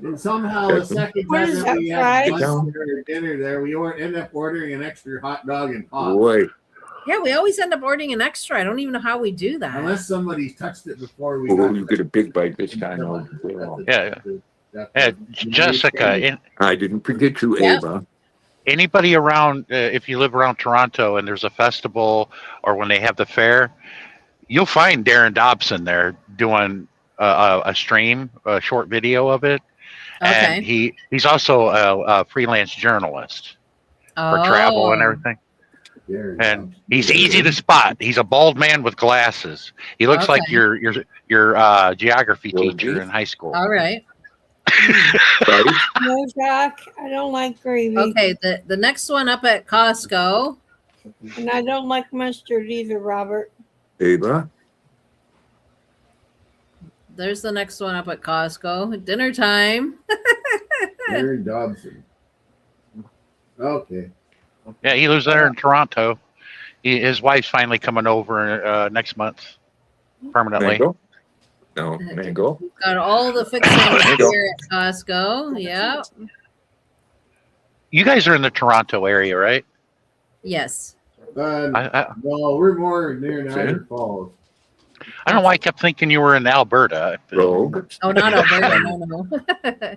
And somehow the second What time is that we that, had fries? lunch or dinner there, we ended up ordering an extra hot dog and pop. Boy. Yeah, we always end up ordering an extra. I don't even know how we do that. Unless somebody's touched it before we Oh, got you get a big bite this time. Oh, Yeah. Jessica, I didn't forget you, Yeah. Ava. anybody around, if you live around Toronto and there's a festival or when they have the fair, you'll find Darren Dobson there doing a stream, a short video of it. Okay. And he's also a freelance journalist for travel and everything. And he's easy to spot. He's a bald man with glasses. He looks like Okay. your geography Well, teacher geez. in high school. All right. Right? No, Jack, I don't like gravy. Okay. The next one up at Costco. And I don't like mustard either, Robert. Ava. There's the next one up at Costco. Dinner time. Aaron Dobson. Okay. Yeah, he lives there in Toronto. His wife's finally coming over next month permanently. Mango. No, mango. Got all the fixings here at Costco. Yeah. You guys are in the Toronto area, right? Yes. Well, we're more near Niagara Falls. I don't know why I kept thinking you were in Alberta. Rogue. Oh, not Alberta. No.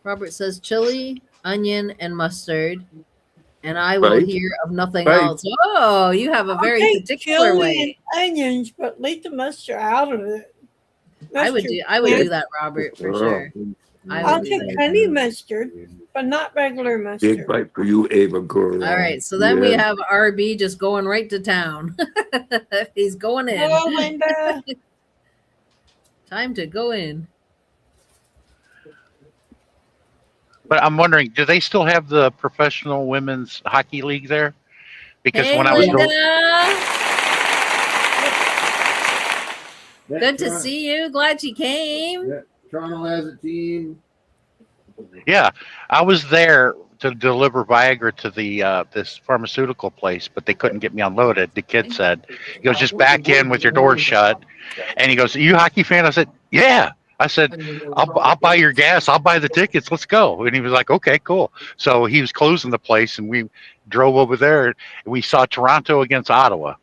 Robert says chili, onion, and mustard. And I will Right. hear of nothing Right. else. Oh, you have a very I'll take particular chili way. and onions, but leave the mustard out of it. I would do that, Robert, for Oh. sure. I I'll would do take that. honey mustard, but not regular Big mustard. bite for you, Ava girl. All right, so then we Yeah. have RB just going right to town. He's going in. Hello, Linda. Time to go in. But I'm wondering, do they still have the professional women's hockey league there? Because Hey, when I was Linda. Good to see you. Glad you came. Yeah, Toronto has a team. Yeah, I was there to deliver Viagra to the this pharmaceutical place, but they couldn't get me unloaded. The kid said, he goes, just back in with your door shut. And he goes, are you a hockey fan? I said, yeah. I said, I'll buy your gas. I'll buy the tickets. Let's go. And he was like, okay, cool. So he was closing the place, and we drove over there. And we saw Toronto against Ottawa.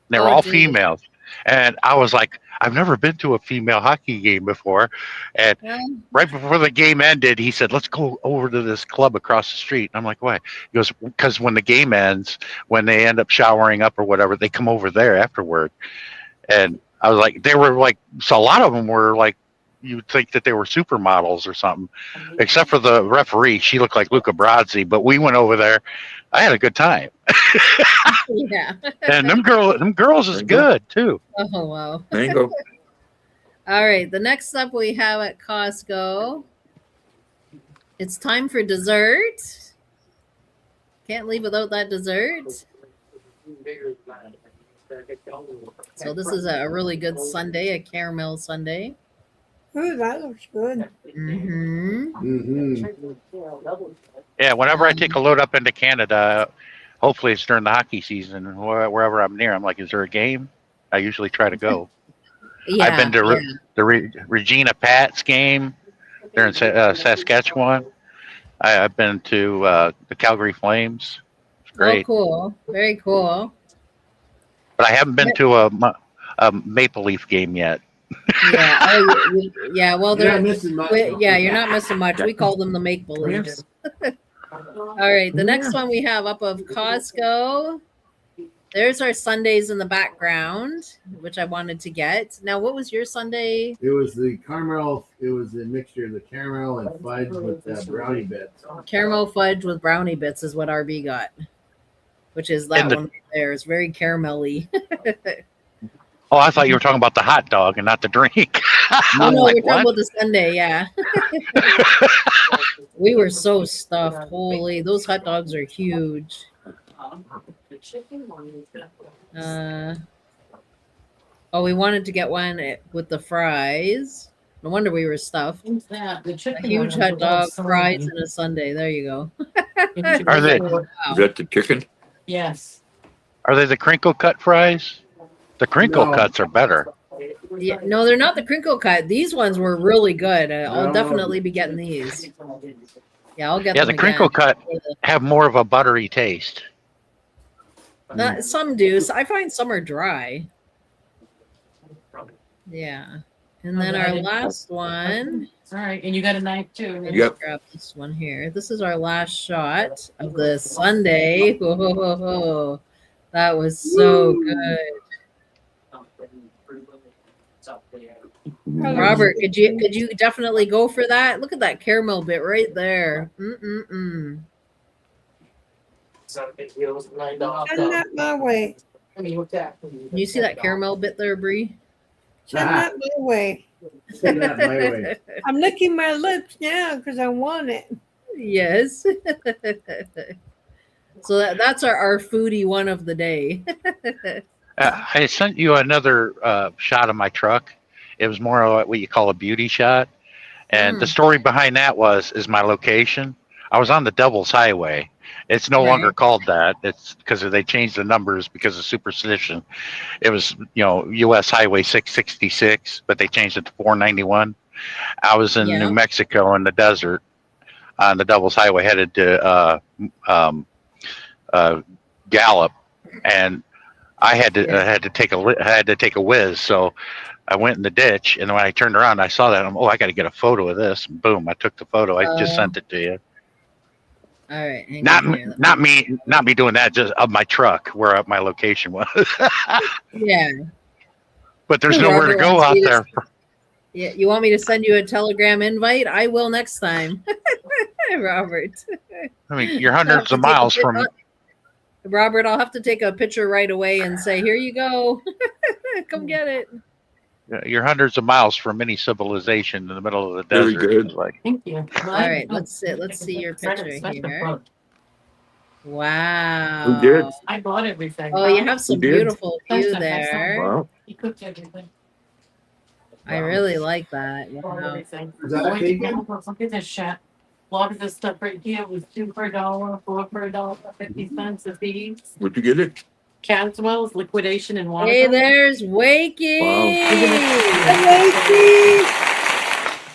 They were Oh, all geez. females. And I was like, I've never been to a female hockey game before. And right before the game ended, he said, let's go over to this club across the street. And I'm like, why? He goes, because when the game ends, when they end up showering up or whatever, they come over there afterward. And I was like, they were like, so a lot of them were like you'd think that they were supermodels or something. Except for the referee, she looked like Luca Brasi. But we went over there. I had a good time, Yeah. and them girls is good too. Oh wow. Mango. All right. The next up we have at Costco. It's time for dessert. Can't leave without that dessert. So this is a really good sundae, a caramel sundae. Ooh, that looks good. Mm-hmm. Mm-hmm. Yeah, whenever I take a load up into Canada, hopefully it's during the hockey season, wherever I'm near, I'm like, is there a game? I usually try to go. Yeah. I've been to the Regina Pats game. They're in Saskatchewan. I've been to the Calgary Flames. It's great. Oh, cool. Very cool. But I haven't been to a Maple Leaf game yet. Yeah. Oh, yeah. Well, You're not they're missing much. yeah. You're not missing much. We call them the make believes. All right. The next one we have up of Costco. There's our sundaes in the background, which I wanted to get. Now, what was your sundae? It was the caramel. It was a mixture of the caramel and fudge with brownie bits. Caramel fudge with brownie bits is what RB got, which is that one right there. It's very caramelly. Oh, I thought you were talking about the hot dog and not the drink. No, Like, we're talking what? about the sundae. Yeah. We were so stuffed. Holy, those hot dogs are huge. Oh, we wanted to get one with the fries. No wonder we were stuffed. A huge hot dog, fries, and a sundae. There you go. Are they Wow. Is that the chicken? Yes. are they the crinkle cut fries? The crinkle No. cuts are better. Yeah, no, they're not the crinkle cut. These ones were really good. I'll No. definitely be getting these. Yeah, I'll get Yeah, them the crinkle again. cut have more of a buttery taste. Some do. So I find some are dry. Yeah. And then our last one. All right, and you got a knife too. Let's Yep. grab this one here. This is our last shot of the sundae. Whoa, that was so good. Robert, could you definitely go for that? Look at that caramel bit right there. Mm-mm-mm. Send that my way. You see that caramel bit there, Bree? Send that my way. Send that my way. I'm licking my lips now because I want it. Yes. So that's our foodie one of the day. I sent you another shot of my truck. It was more of what you call a beauty shot. And the story behind that is my location. I was on the Devil's Highway. It's no longer called that. It's because they changed the numbers because of superstition. It was, U.S. Highway 666, but they changed it to 491. I was in New Mexico in the desert on the Devil's Highway headed to Gallup, and I had to take a whiz. So I went in the ditch, and when I turned around, I saw that. I got to get a photo of this. And boom! I took the photo. I just sent it to you. All right. Not me doing that. Just of my truck where my location was. Yeah. But there's Hey, nowhere Robert to go wants out me to- there. Yeah, you want me to send you a Telegram invite? I will next time. Robert. I mean, you're hundreds of miles from. Robert, I'll have to take a picture right away and say, "Here you go. Come get it." You're hundreds of miles from any civilization in the middle of the Very desert. good. Like, Thank you. All right, let's see your picture here. Wow. Who did? I bought everything. Oh, you have some You did? beautiful view there. Wow. He cooked everything. I really like that. Bought Wow. everything. Is that vegan? Look at this shit. A lot of this stuff right here was $2 for $1, $4 for $1.50 a piece. Where'd you get it? Caswell's liquidation and water. Hey, there's Wakey.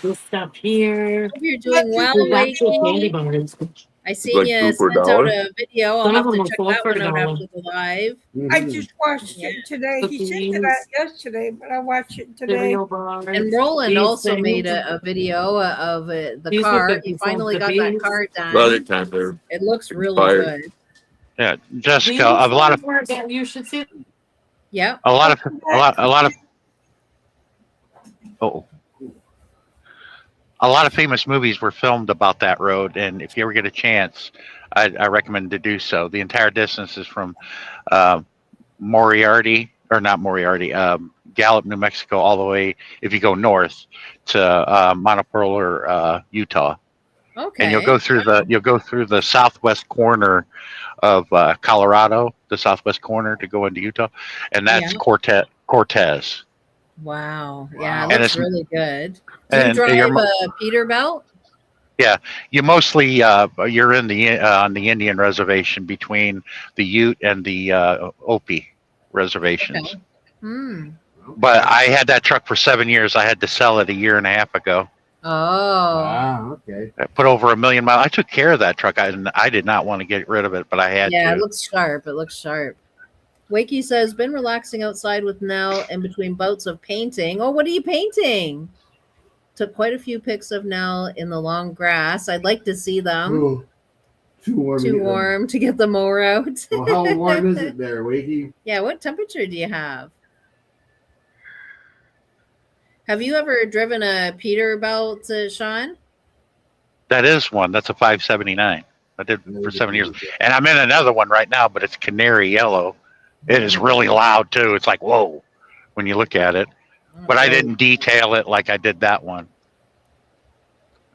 This stuff here. Hope you're doing well, These actual candy Wakey. bars. I seen Like you $2 for sent $1? out a video. I'll Some have of to them check are that $4 one out for after the live. I Mhm. just watched it today. He sent it out yesterday, but I watched it today. Cereal bars. And Roland These also things. made a video of the These car. look He good. finally The got that bees. car A lot done. of time there. It looks really Expired. good. yeah, These Jessica, a lot of ones were- you should see. Yep. a lot of. Oh, a lot of famous movies were filmed about that road, and if you ever get a chance, I recommend to do so. The entire distance is from uh, Moriarty, or not Moriarty, Gallup, New Mexico, all the way, if you go north, to Montepearl, Utah. And Okay. you'll go through the southwest corner of Colorado, the southwest corner to go into Utah, and that's Yeah. Cortez. Wow. Yeah, Wow. it And looks it's really good. Do you and drive you're a Peterbilt? yeah, you mostly you're in the on the Indian reservation between the Ute and the Opie reservations. Okay. Hmm. But I had that truck for 7 years. I had to sell it a year and a half ago. Oh. Ah, okay. I put over 1 million miles. I took care of that truck. I did not want to get rid of it, but I had Yeah, it to. looks sharp. It looks sharp. Wakey says, been relaxing outside with Nell in between bouts of painting. Oh, what are you painting? Took quite a few pics of Nell in the long grass. I'd like to see them. Ooh, too warm. to Too get them. warm to get the mower out. Well, how warm is it there, Wakey? Yeah, what temperature do you have? Have you ever driven a Peterbilt, Sean? That is one. That's a 579. I did for 7 years, and I'm in another one right now, but it's canary yellow. It is really loud too. It's like whoa when you look at it. But I didn't detail it like I did that one.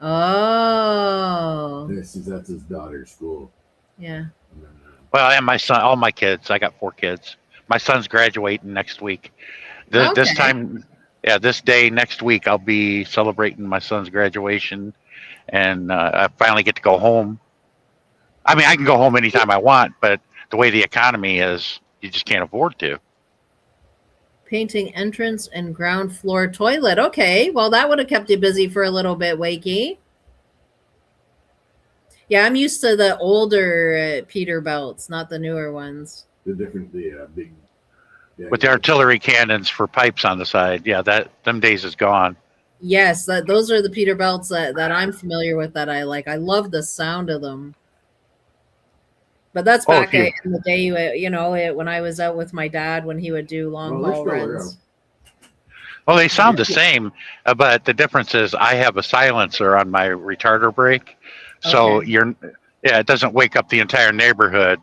Oh. That's his daughter's school. Yeah. Well, and my son, all my kids. I got 4 kids. My son's graduating next week. This Okay. time, yeah, this day next week, I'll be celebrating my son's graduation, and I finally get to go home. I mean, I can go home anytime I want, but the way the economy is, you just can't afford to. Painting entrance and ground floor toilet. Okay, well, that would have kept you busy for a little bit, Wakey. Yeah, I'm used to the older Peterbilts, not the newer ones. The different, big. Yeah, With the artillery cannons for pipes on the side, yeah, them days is gone. Yes, those are the Peterbilts that I'm familiar with that I like. I love the sound of them. But that's back in the day, when I was out with my dad when he would do long haul runs. Well, they sound the same, but the difference is I have a silencer on my retarder brake, so it doesn't wake up the entire neighborhood.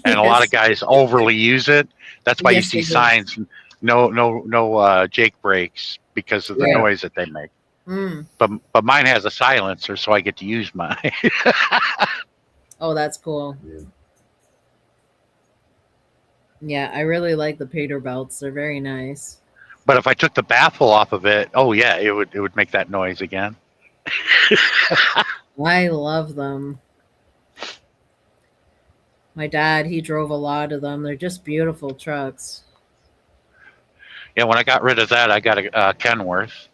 And a lot of guys overly use it. That's why you see signs, no Jake brakes because of the noise that they make. Mm. But mine has a silencer, so I get to use mine. Oh, that's cool. Yeah, I really like the Peterbilts. They're very nice. But if I took the baffle off of it, it would make that noise again. I love them. My dad, he drove a lot of them. They're just beautiful trucks. Yeah, when I got rid of that, I got a Kenworth,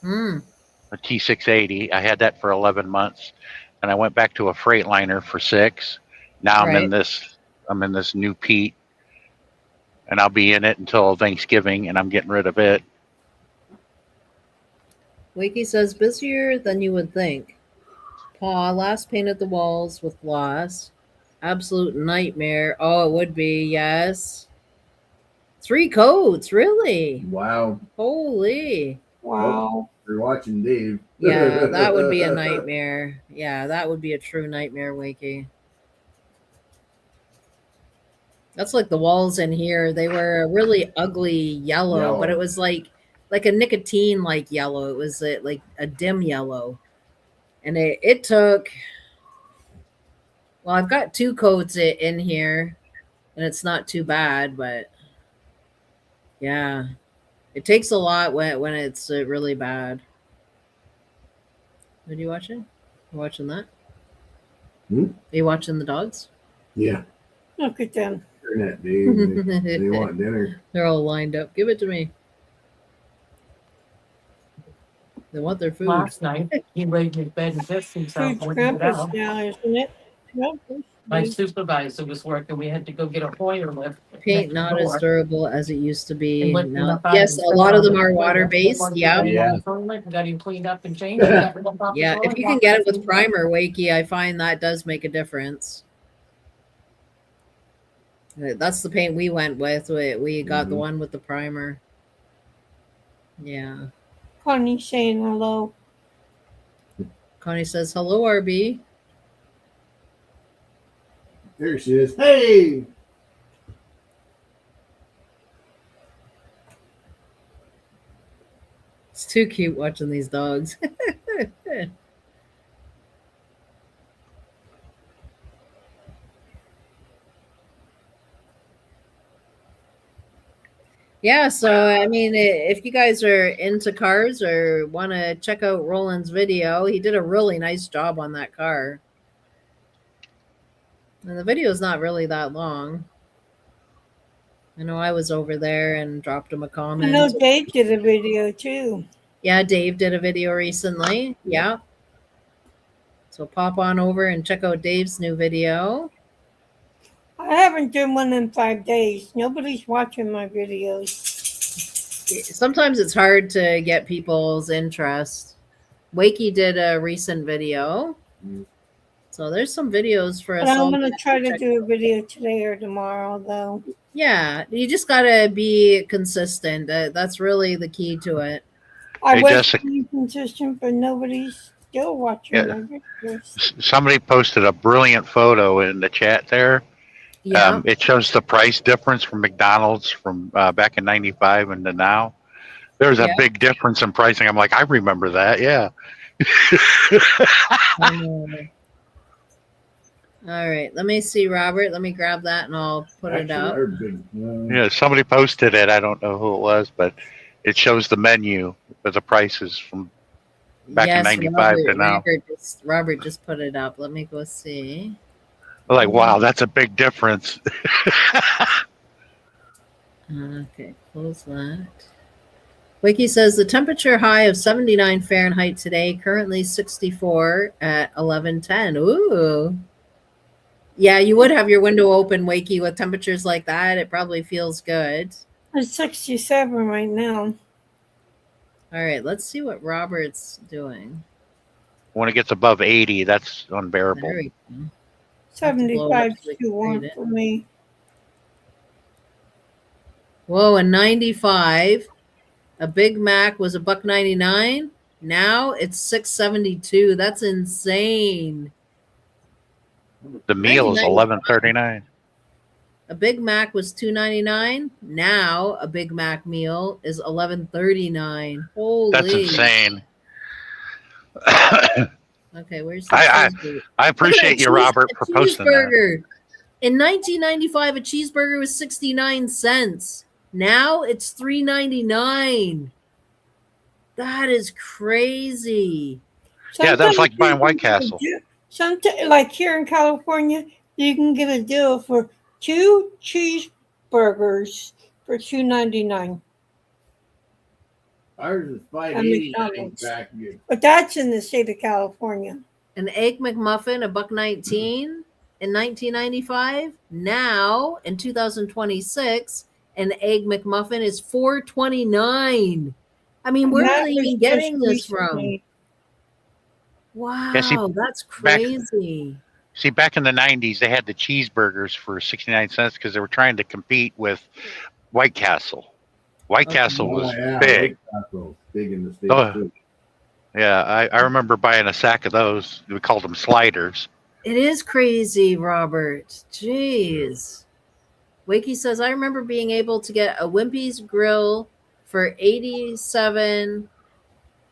Mm. a T680. I had that for 11 months, and I went back to a Freightliner for 6. Now I'm in this new Pete, and I'll be in it until Thanksgiving, and I'm getting rid of it. Wakey says, busier than you would think. Pa last painted the walls with gloss. Absolute nightmare. Oh, it would be, yes. 3 coats, really? Wow. Holy. Wow. You're watching Dave. Yeah, that would be a nightmare. Yeah, that would be a true nightmare, Wakey. That's like the walls in here. They were a really ugly yellow, but it was like a nicotine like yellow. It was like a dim yellow. And it took, well, I've got 2 coats in here, and it's not too bad, but yeah, it takes a lot when it's really bad. What are you watching? You watching that? Hmm? Are you watching the dogs? Yeah. Look at them. Internet, Dave. They want dinner. They're all lined up. Give it to me. They want their food. Last night, he laid in bed and pissed himself. Huge when he got campus out. now, isn't it? My supervisor was working. We had to go get a Hoyer lift. Paint not as durable as it used to be. And lifting No. up out Yes, and a lot of them stuff. are water based. Yeah. Yeah. Got him cleaned up and changed. Yeah. If you can get it with primer, Wakey, I find that does make a difference. That's the paint we went with. We got the one with the primer. Yeah. Connie saying hello. Connie says, hello, RB. There she is. Hey! It's too cute watching these dogs. Yeah, so I mean, if you guys are into cars or want to check out Roland's video, he did a really nice job on that car. And the video is not really that long. I know I was over there and dropped him a I comment. know Dave did a video too. Yeah, Dave did a video recently. Yeah. So pop on over and check out Dave's new video. I haven't done one in 5 days. Nobody's watching my videos. Sometimes it's hard to get people's interest. Wakey did a recent video. So there's some videos for us. But I'm all going to to try to check do a video today or tomorrow, though. Yeah, you just got to be consistent. That's really the key to it. I Hey, was Jessica. being consistent, but nobody's still watching Yeah. my videos. Somebody posted a brilliant photo in the chat there. Yeah. It shows the price difference from McDonald's from back in '95 and to now. There's a Yeah. big difference in pricing. I'm like, I remember that. Yeah. All right, let me see, Robert. Let me grab that and I'll put it up. Yeah, somebody posted it. I don't know who it was, but it shows the menu with the prices from back in '95 to now. Robert just put it up. Let me go see. I'm like, wow, that's a big difference. Okay, close that. Wiki says the temperature high of 79 Fahrenheit today, currently 64 at 11:10. Ooh. Yeah, you would have your window open, Wakey, with temperatures like that. It probably feels good. It's 67 right now. All right, let's see what Robert's doing. When it gets above 80, that's There unbearable. we go. 75 so we too can warm read it. for me. Whoa, in 95, a Big Mac was $1.99. Now it's $6.72. That's insane. The meal is 1995. $11.39. A Big Mac was $2.99. Now a Big Mac meal is $11.39. Holy. That's insane. Okay, where's the I cheeseburger? appreciate you, Robert, for posting that. Cheeseburger. In 1995, a cheeseburger was 69 cents. Now it's $3.99. That is crazy. Yeah, that was like buying Sometimes White you can Castle. Sometimes, like here in California, you can get a deal for 2 cheeseburgers for $2.99. Ours is At $5.89 McDonald's. back here. But that's in the state of California. An Egg McMuffin, $1.19 in 1995. Now in 2026, an Egg McMuffin is $4.29. I mean, where are they even getting this from? Wow, Yeah, see, that's crazy. See, back in the '90s, they had the cheeseburgers for 69 cents because they were trying to compete with White Castle. White Castle was big. White Castle, big in the States Oh. too. Yeah, I remember buying a sack of those. We called them sliders. It is crazy, Robert. Jeez. Wakey says, I remember being able to get a Wimpy's grill for 87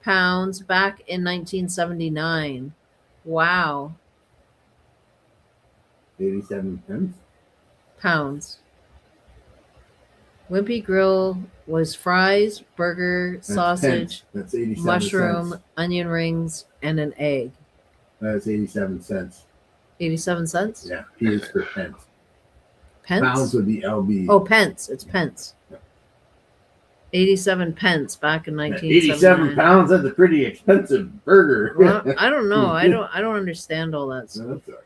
pounds back in 1979. Wow. 87 cents. Pounds. Wimpy grill was fries, burger, That's sausage, pence. That's 87 mushroom, cents. onion rings, and an egg. That's 87 cents. 87 cents? Yeah, P is for pence. Pence? Pounds would be LB. Oh, pence. It's pence. Yeah. 87 pence back in 87 1979. pounds. That's a pretty expensive burger. Well, I don't know. I don't understand all that No, stuff. that's all right.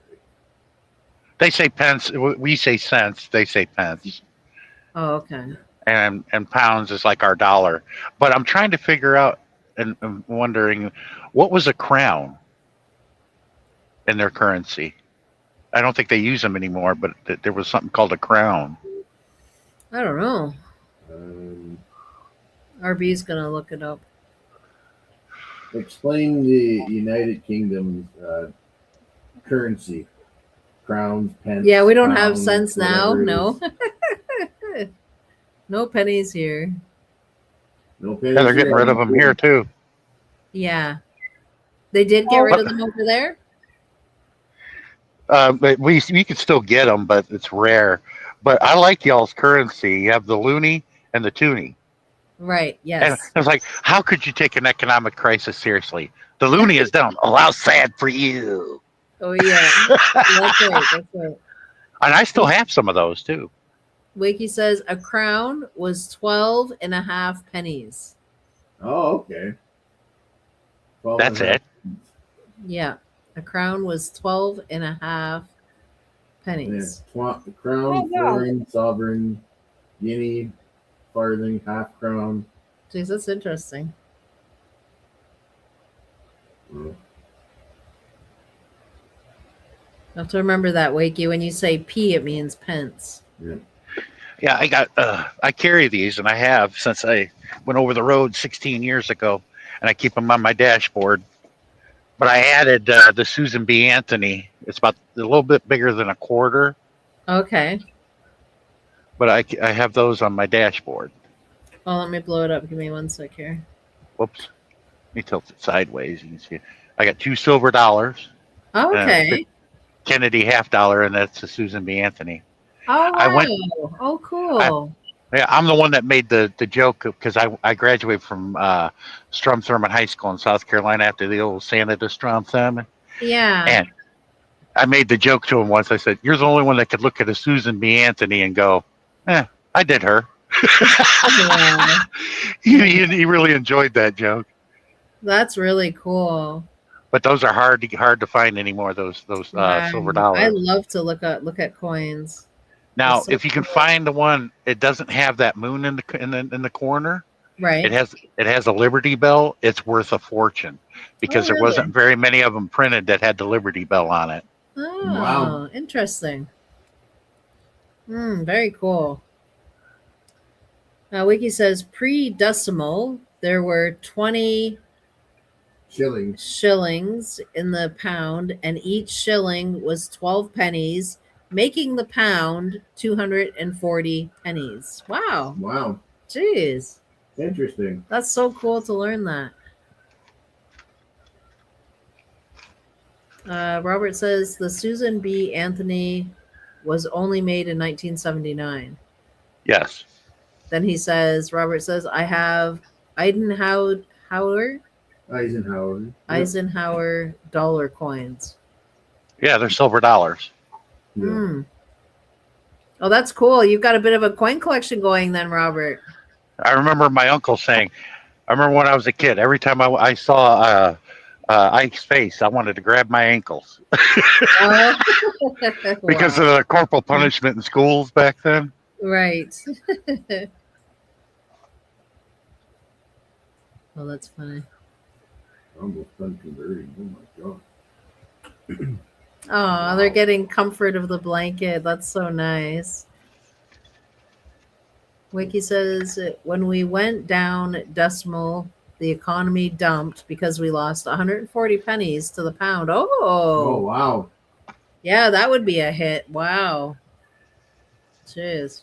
They say pence. We say cents. They say pence. Oh, okay. And pounds is like our dollar. But I'm trying to figure out and I'm wondering what was a crown in their currency. I don't think they use them anymore, but there was something called a crown. I don't know. Um, RB's gonna look it up. Explain the United Kingdom's currency. Crowns, pence. Yeah, we don't have pounds, cents now. whatever it No. is. No pennies here. No pennies. Yeah, they're getting rid of them here too. Yeah. They did get Oh. rid of them over there? But we can still get them, but it's rare. But I like y'all's currency. You have the loonie and the toonie. Right. And Yes. it's like, how could you take an economic crisis seriously? The loonie is down. Oh, how sad for you. Oh, yeah. That's right. That's right. And I still have some of those too. Wakey says a crown was 12 and a half pennies. Oh, okay. Well, That's it. Yeah. A crown was 12 and a half Yeah. pennies. Crown, florin, sovereign, guinea, farthing, half crown. Jeez, that's interesting. Mm. You have to remember that, Wakey. When you say P, it means pence. Yeah. Yeah, I got. I carry these, and I have since I went over the road 16 years ago, and I keep them on my dashboard. But I added the Susan B. Anthony. It's about a little bit bigger than a quarter, Okay. but I have those on my dashboard. Oh, let me blow it up. Give me 1 sec here. Whoops. Let me tilt it sideways. You can see. I got $2 silver. Oh, okay. Kennedy $50, and that's the Susan B. Anthony. Oh, wow. I went- Oh, cool. Yeah, I'm the one that made the joke because I graduated from Strom Thurmond High School in South Carolina after the old Santa to Strom Thurmond. Yeah. And I made the joke to him once. I said, "You're the only one that could look at a Susan B. Anthony and go, I did her." Yeah. he really enjoyed that joke. That's really cool. But those are hard to find anymore. Those Wow. silver I dollars. love to look at coins. Now, That's so if you can find the one, it doesn't have that moon in the corner. Right. It has a Liberty Bell. It's worth a fortune because there really? wasn't very many of them printed that had the Liberty Bell on it. Oh, Wow. interesting. Very cool. Wiki says pre-decimal, there were 20 Shillings. shillings in the pound, and each shilling was 12 pennies, making the pound 240 pennies. Wow. Wow. Jeez. Interesting. That's so cool to learn that. Robert says the Susan B. Anthony was only made in 1979. Yes. Then he says, Robert says, I have Eisenhower dollar coins. Yeah, they're silver dollars. Yeah. Hmm. Oh, that's cool. You've got a bit of a coin collection going then, Robert. I remember my uncle saying, I remember when I was a kid, every time I saw Ike's face, I wanted to grab my ankles because Wow. of the corporal punishment in schools back then. Right. Well, that's funny. Almost unconverted. Oh my god. Oh, they're getting comfort of the blanket. That's so nice. Wiki says when we went down decimal, the economy dumped because we lost 140 pennies to the pound. Oh Oh, wow. yeah, that would be a hit. Wow. Jeez.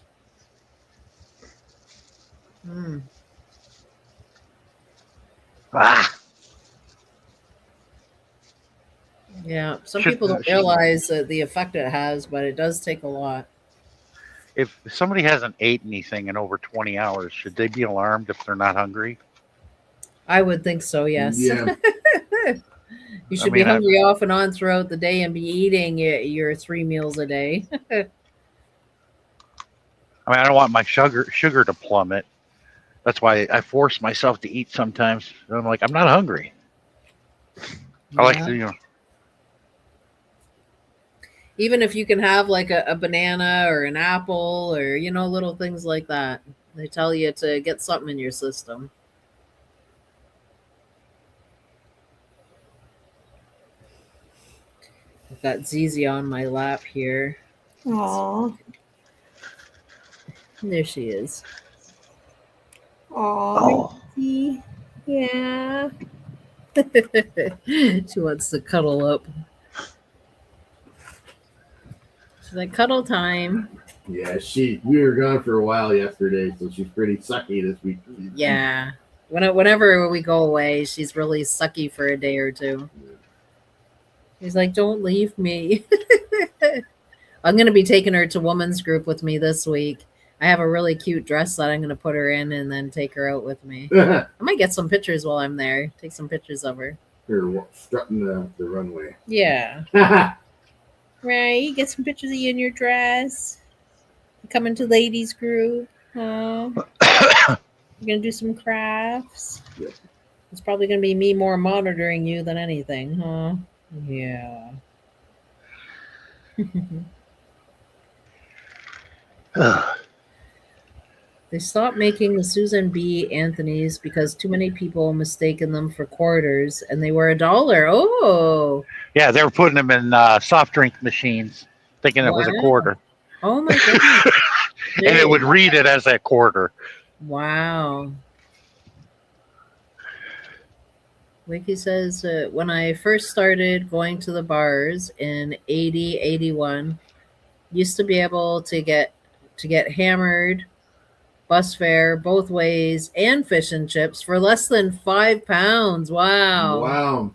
Ah, Yeah, some Should- people don't should- realize the effect it has, but it does take a lot. if somebody hasn't ate anything in over 20 hours, should they be alarmed if they're not hungry? I would think so, yes. Yeah. You should I be mean, hungry off and on throughout the day and be eating your 3 meals a day. I mean, I don't want my sugar to plummet. That's why I force myself to eat sometimes. I'm like, I'm not hungry. I like Yeah. to, Even if you can have like a banana or an apple or, little things like that. They tell you to get something in your system. I've got Zizi on my lap here. Aw. There she is. Aw. oh, Yeah. She wants to cuddle up. She's like, cuddle time. Yeah, we were gone for a while yesterday, so she's pretty sucky this week. Yeah. Whenever we go away, she's really sucky for a day or two. He's like, don't leave me. I'm going to be taking her to women's group with me this week. I have a really cute dress that I'm going to put her in and then take her out with me. I might get some pictures while I'm there. Take some pictures of her. Her strutting the runway. Yeah. Right. Get some pictures of you in your dress. Coming to ladies group. Huh? You're going to do some crafts. Yep. It's probably going to be me more monitoring you than anything, huh? Yeah. They stopped making the Susan B. Anthony's because too many people mistaken them for quarters, and they were $1. Oh, Yeah, they were putting them in soft drink machines, thinking it was a Wow. quarter, oh my goodness! and it would read it as a quarter. Wow. Wakey says, when I first started going to the bars in 80, 81, used to be able to get hammered, bus fare both ways, and fish and chips for less than £5. Wow. Wow.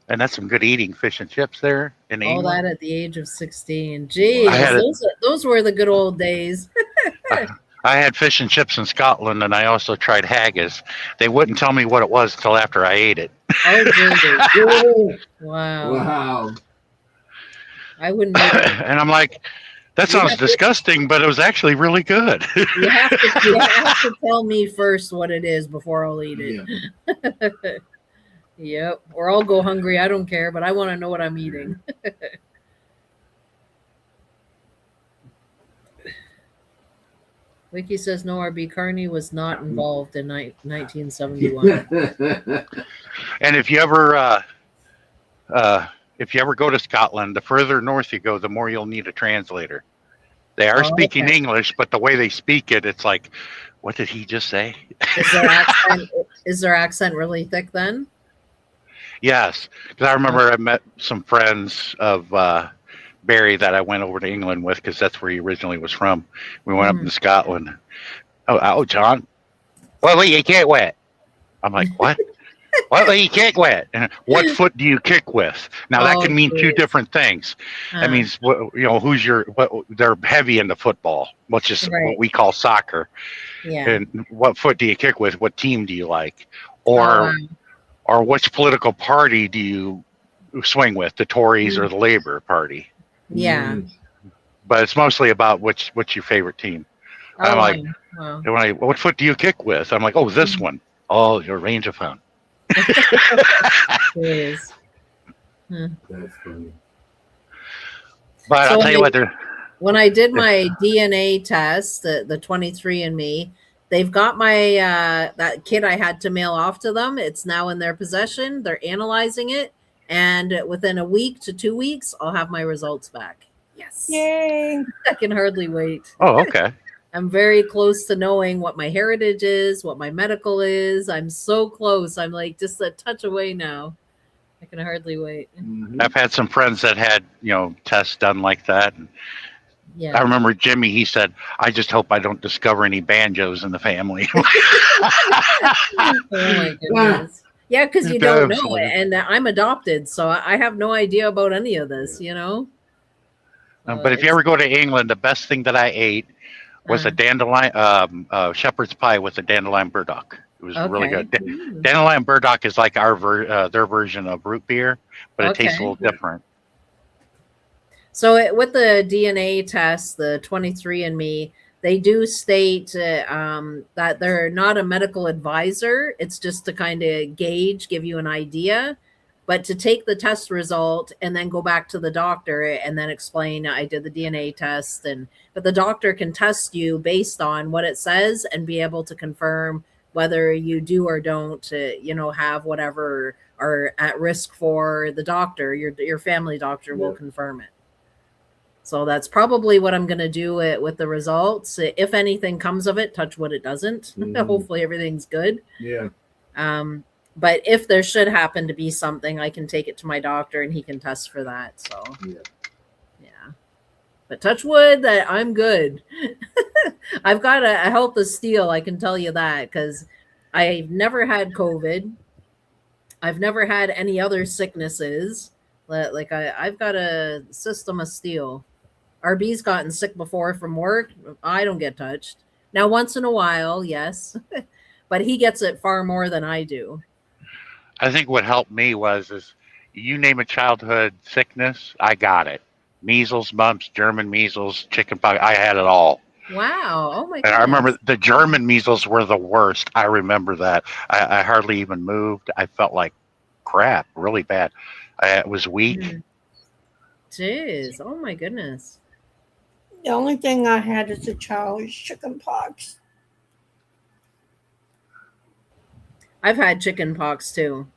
And that's some good eating, fish and chips there in All England. that at the age of 16. Geez, I had those were the good old days. I had fish and chips in Scotland, and I also tried haggis. They wouldn't tell me what it was until after I ate it. Oh, geez. Whoa. Wow. Wow. I wouldn't eat it. And I'm like, that sounds disgusting, but it was actually really good. You have to tell me first what it is before I'll eat it. Yeah. Yep. Or I'll go hungry. I don't care, but I want to know what I'm eating. Wiki says no, RB Carney was not involved in 1971. And if you ever go to Scotland, the further north you go, the more you'll need a translator. They are speaking okay. English, but the way they speak it, it's like, what did he just say? Is their accent really thick then? Yes, because I remember I met some friends of Barry that I went over to England with, because that's where he originally was from. We went up to Scotland. Oh, John, what you kick with? I'm like, what? What you kick with? What foot do you kick with? Now that can mean two different things. That means, who's they're heavy into football, which is what we call soccer. Yeah. And what foot do you kick with? What team do you like? Or which political party do you swing with, the Tories or the Labour Party? Yeah. But it's mostly about what's your favorite team. I'm like, what foot do you kick with? I'm like, oh, this one. Oh, your range of fun. That's funny. But I'll tell you what, when I did my DNA test, the 23andMe, they've got my that kit I had to mail off to them. It's now in their possession. They're analyzing it, and within a week to 2 weeks, I'll have my results back. Yes. Yay. I can hardly wait. Oh, okay. I'm very close to knowing what my heritage is, what my medical is. I'm so close. I'm like just a touch away now. I can hardly wait. I've had some friends that had, tests done like that. And yeah. I remember Jimmy, he said, I just hope I don't discover any banjos in the family. Oh my goodness. Yeah, because you don't know it. And I'm adopted, so I have no idea about any of this, But if you ever go to England, the best thing that I ate was a dandelion, shepherd's pie with a dandelion burdock. It was really good. Dandelion burdock is like their version of root beer, but it tastes a little different. So with the DNA test, the 23andMe, they do state that they're not a medical advisor. It's just to kind of give you an idea. But to take the test result and then go back to the doctor and then explain, I did the DNA test, but the doctor can test you based on what it says and be able to confirm whether you do or don't, have whatever are at risk for. The doctor, your family doctor will confirm it. So that's probably what I'm going to do with the results. If anything comes of it, touch wood, it doesn't. Hopefully everything's good. Yeah. But if there should happen to be something, I can take it to my doctor and he can test for that. So Yeah. yeah. But touch wood that I'm good. I've got a health of steel, I can tell you that, because I've never had COVID. I've never had any other sicknesses. Like I've got a system of steel. RB's gotten sick before from work. I don't get touched. Now, once in a while, yes, but he gets it far more than I do. I think what helped me is you name a childhood sickness, I got it. Measles, mumps, German measles, chickenpox, I had it all. Wow. Oh my And I remember goodness. the German measles were the worst. I remember that. I hardly even moved. I felt like crap, really bad. I was weak. Mm. Jeez. Oh my goodness. The only thing I had as a child was chicken pox. I've had chicken pox too.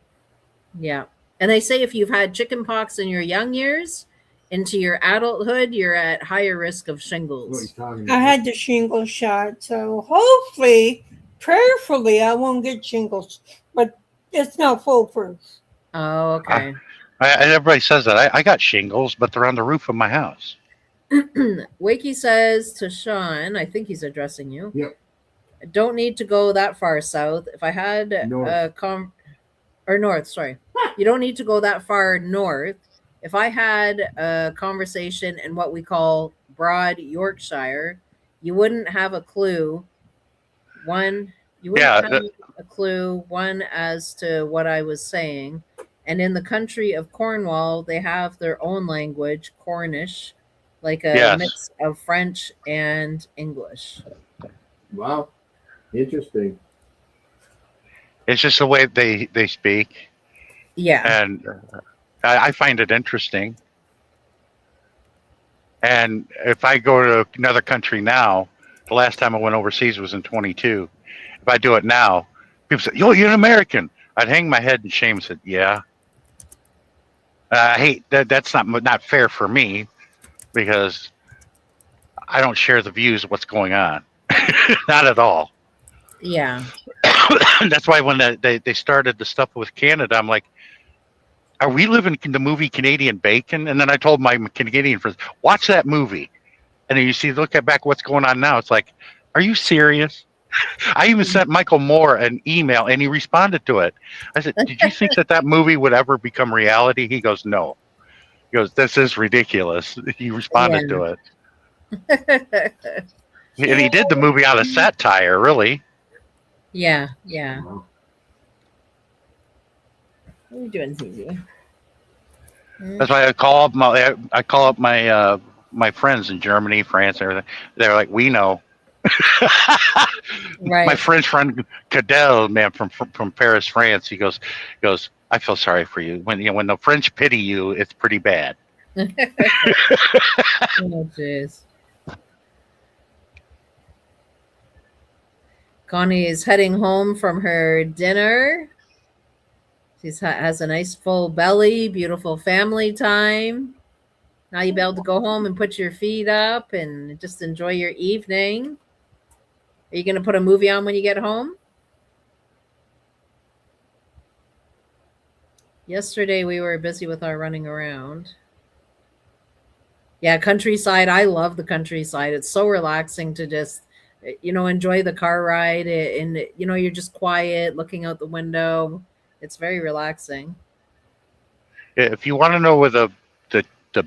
Yeah. And they say if you've had chicken pox in your young years into your adulthood, you're at higher risk of What are you shingles. talking I about? had the shingle shot, so hopefully, prayerfully, I won't get shingles, but it's not foolproof. Oh, okay. Everybody says that. I got shingles, but they're on the roof of my house. Wakey says to Sean, I think he's addressing you. Yep. Don't need to go that far south. If I had North. or north, sorry. You don't need to go that far north. If I had a conversation in what we call broad Yorkshire, you wouldn't have a clue. You wouldn't Yeah, have a clue as to what I was saying. And in the country of Cornwall, they have their own language, Cornish, like a yes. mix of French and English. Wow. Interesting. It's just the way they speak. Yeah. And I find it interesting. And if I go to another country now, the last time I went overseas was in 22. If I do it now, people say, "Yo, you're an American." I'd hang my head in shame and said, "Yeah." I hate that. That's not fair for me because I don't share the views of what's going on. Not at all. Yeah. That's why when they started the stuff with Canada, I'm like, are we living in the movie Canadian Bacon? And then I told my Canadian friends, watch that movie. And then you see, look at back what's going on now. It's like, are you serious? I even sent Michael Moore an email and he responded to it. I said, did you think that movie would ever become reality? He goes, no. He goes, this is ridiculous. He responded to it. And he did the movie out of satire, really. Yeah. Yeah. Wow. What are you doing, Susie? That's why I call up my friends in Germany, France, and everything. They're like, we know. Right. My French friend Cadell, man, from Paris, France, he goes, I feel sorry for you. When the French pity you, it's pretty bad. Oh, jeez. Connie is heading home from her dinner. She has a nice full belly, beautiful family time. Now you'll be able to go home and put your feet up and just enjoy your evening. Are you going to put a movie on when you get home? Yesterday we were busy with our running around. Yeah, countryside. I love the countryside. It's so relaxing to just, enjoy the car ride and, you're just quiet looking out the window. It's very relaxing. If you want to know where the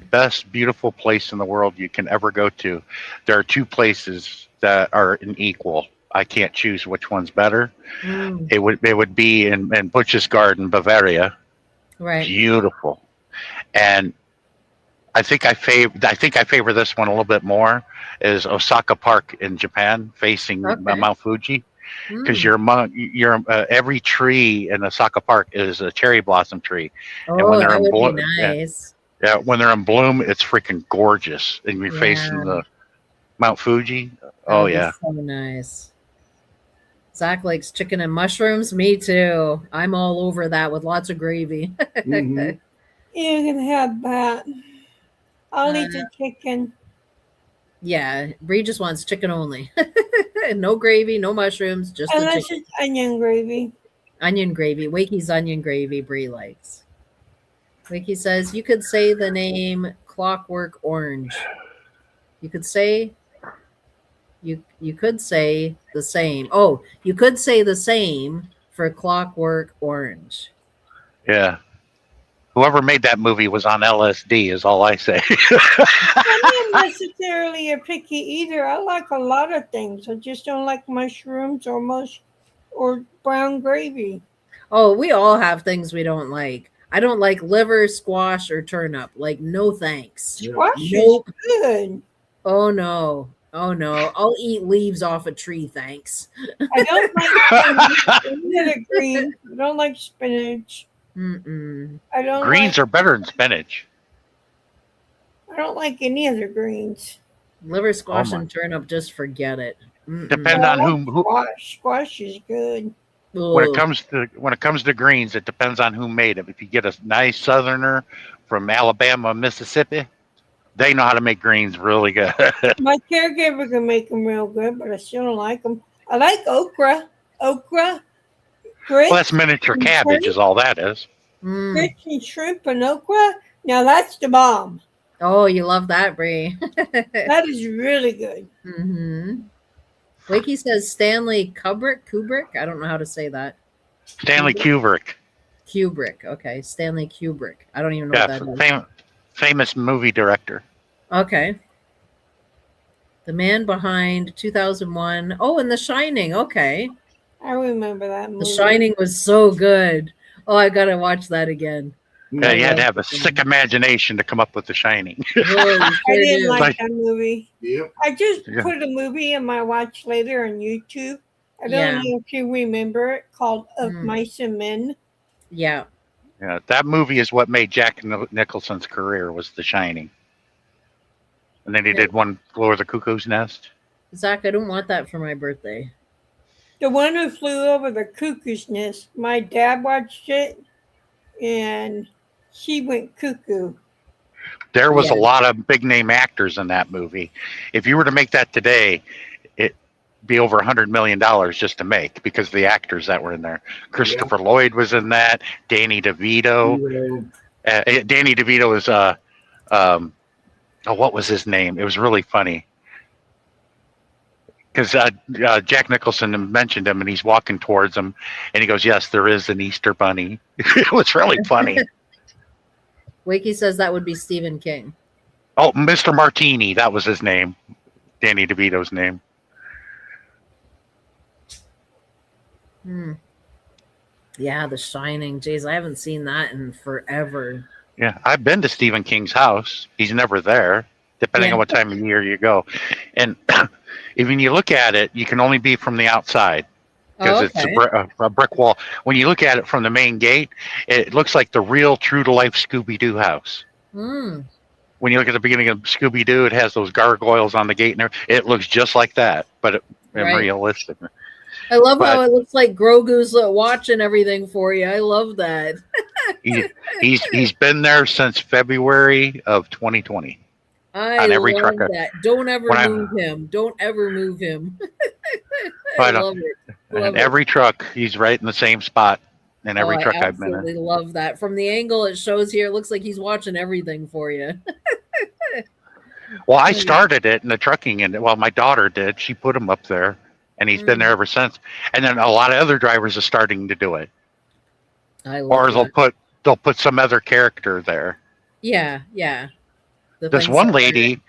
best, beautiful place in the world you can ever go to, there are two places that are an equal. I can't choose which one's better. Mm. It would be in Butch's Garden, Bavaria. Right. Beautiful. And I think I favor this one a little bit more. Is Osaka Park in Japan, facing Mount Fuji, because every tree in Osaka Park is a cherry blossom tree. Oh, and when they're that in would be nice. Yeah, when they're in bloom, it's freaking gorgeous, and you're facing the Mount Fuji. Oh yeah, so nice. Zach likes chicken and mushrooms. Me too. I'm all over that with lots of gravy. Mm-hmm. You can have that. I'll eat the chicken. Yeah, Bree just wants chicken only. No gravy, no mushrooms, just Unless the chicken. it's onion gravy. Onion gravy. Wakey's onion gravy Brie likes. Wakey says you could say the name Clockwork Orange. You could say you could say the same. Oh, you could say the same for Clockwork Orange. Yeah. Whoever made that movie was on LSD, is all I say. I'm not necessarily a picky eater. I like a lot of things. I just don't like mushrooms or brown gravy. Oh, we all have things we don't like. I don't like liver, squash, or turnip. Like, no thanks. Yeah. Squash Nope. is good. Oh no. Oh no. I'll eat leaves off a tree, thanks. I don't like any other greens. I don't like spinach. Mm-mm. I don't Greens are better than spinach. I don't like any other greens. Liver, squash, my. and turnip, just forget it. Mm-mm. Depends on who. Squash is good. When it Ugh. comes to greens, it depends on who made them. If you get a nice Southerner from Alabama, Mississippi, they know how to make greens really good. My caregiver can make them real good, but I still don't like them. I like okra. Grits, Well, that's miniature and cabbage, shrimp, is all that is. Mm. grits and shrimp and okra. Now that's the bomb. Oh, you love that, Brie. That is really good. Mm-hmm. Wakey says Stanley Kubrick. I don't know how to say that. Stanley Kubrick. Kubrick. Okay, Stanley Kubrick. I don't even know Yeah, what that is. famous movie director. Okay. The man behind 2001. Oh, and The Shining. Okay. I remember that movie. The Shining was so good. Oh, I gotta watch that again. Yeah, you had to love have a it. sick imagination to come up with The Shining. Oh, you I sure didn't do. like that movie. Yep. I just Yeah. put a movie in my watch later on YouTube. I don't Yeah. know if you remember it, called Of Mm. Mice and Men. Yeah. Yeah, that movie is what made Jack Nicholson's career, was The Shining. And then he did one Floor of the Cuckoo's Nest. Zach, I don't want that for my birthday. The one who flew over the cuckoo's nest. My dad watched it, and he went cuckoo. There was Yeah. a lot of big name actors in that movie. If you were to make that today, it'd be over $100 million just to make, because of the actors that were in there. Christopher Lloyd was in that. Danny DeVito. Danny DeVito is what was his name? It was really funny. Because Jack Nicholson mentioned him, and he's walking towards him, and he goes, "Yes, there is an Easter bunny." It was really funny. Wakey says that would be Stephen King. Oh, Mr. Martini, that was his name. Danny DeVito's name. Yeah, The Shining. Jeez, I haven't seen that in forever. Yeah, I've been to Stephen King's house. He's never there, depending on what time of year you go. And if you look at it, you can only be from the outside, because it's a brick wall. When you look at it from the main gate, it looks like the real true-to-life Scooby-Doo house. Mm. When you look at the beginning of Scooby-Doo, it has those gargoyles on the gate, and it looks just like that, but realistic. I love how it looks like Grogu's watching everything for you. I love that. He's been there since February of 2020. I on every love truck. that. Don't ever When I- move him. Don't ever move him. I I know. love it. And Love it. every truck, he's right in the same spot in every truck I I've been in. absolutely love that. From the angle it shows here, it looks like he's watching everything for you. Well, I started it in the trucking, and my daughter did. She put him up there, and he's been there ever since. And then a lot of other drivers are starting to do it, I love or that. they'll put some other character there. Yeah, yeah. The This things one that- lady,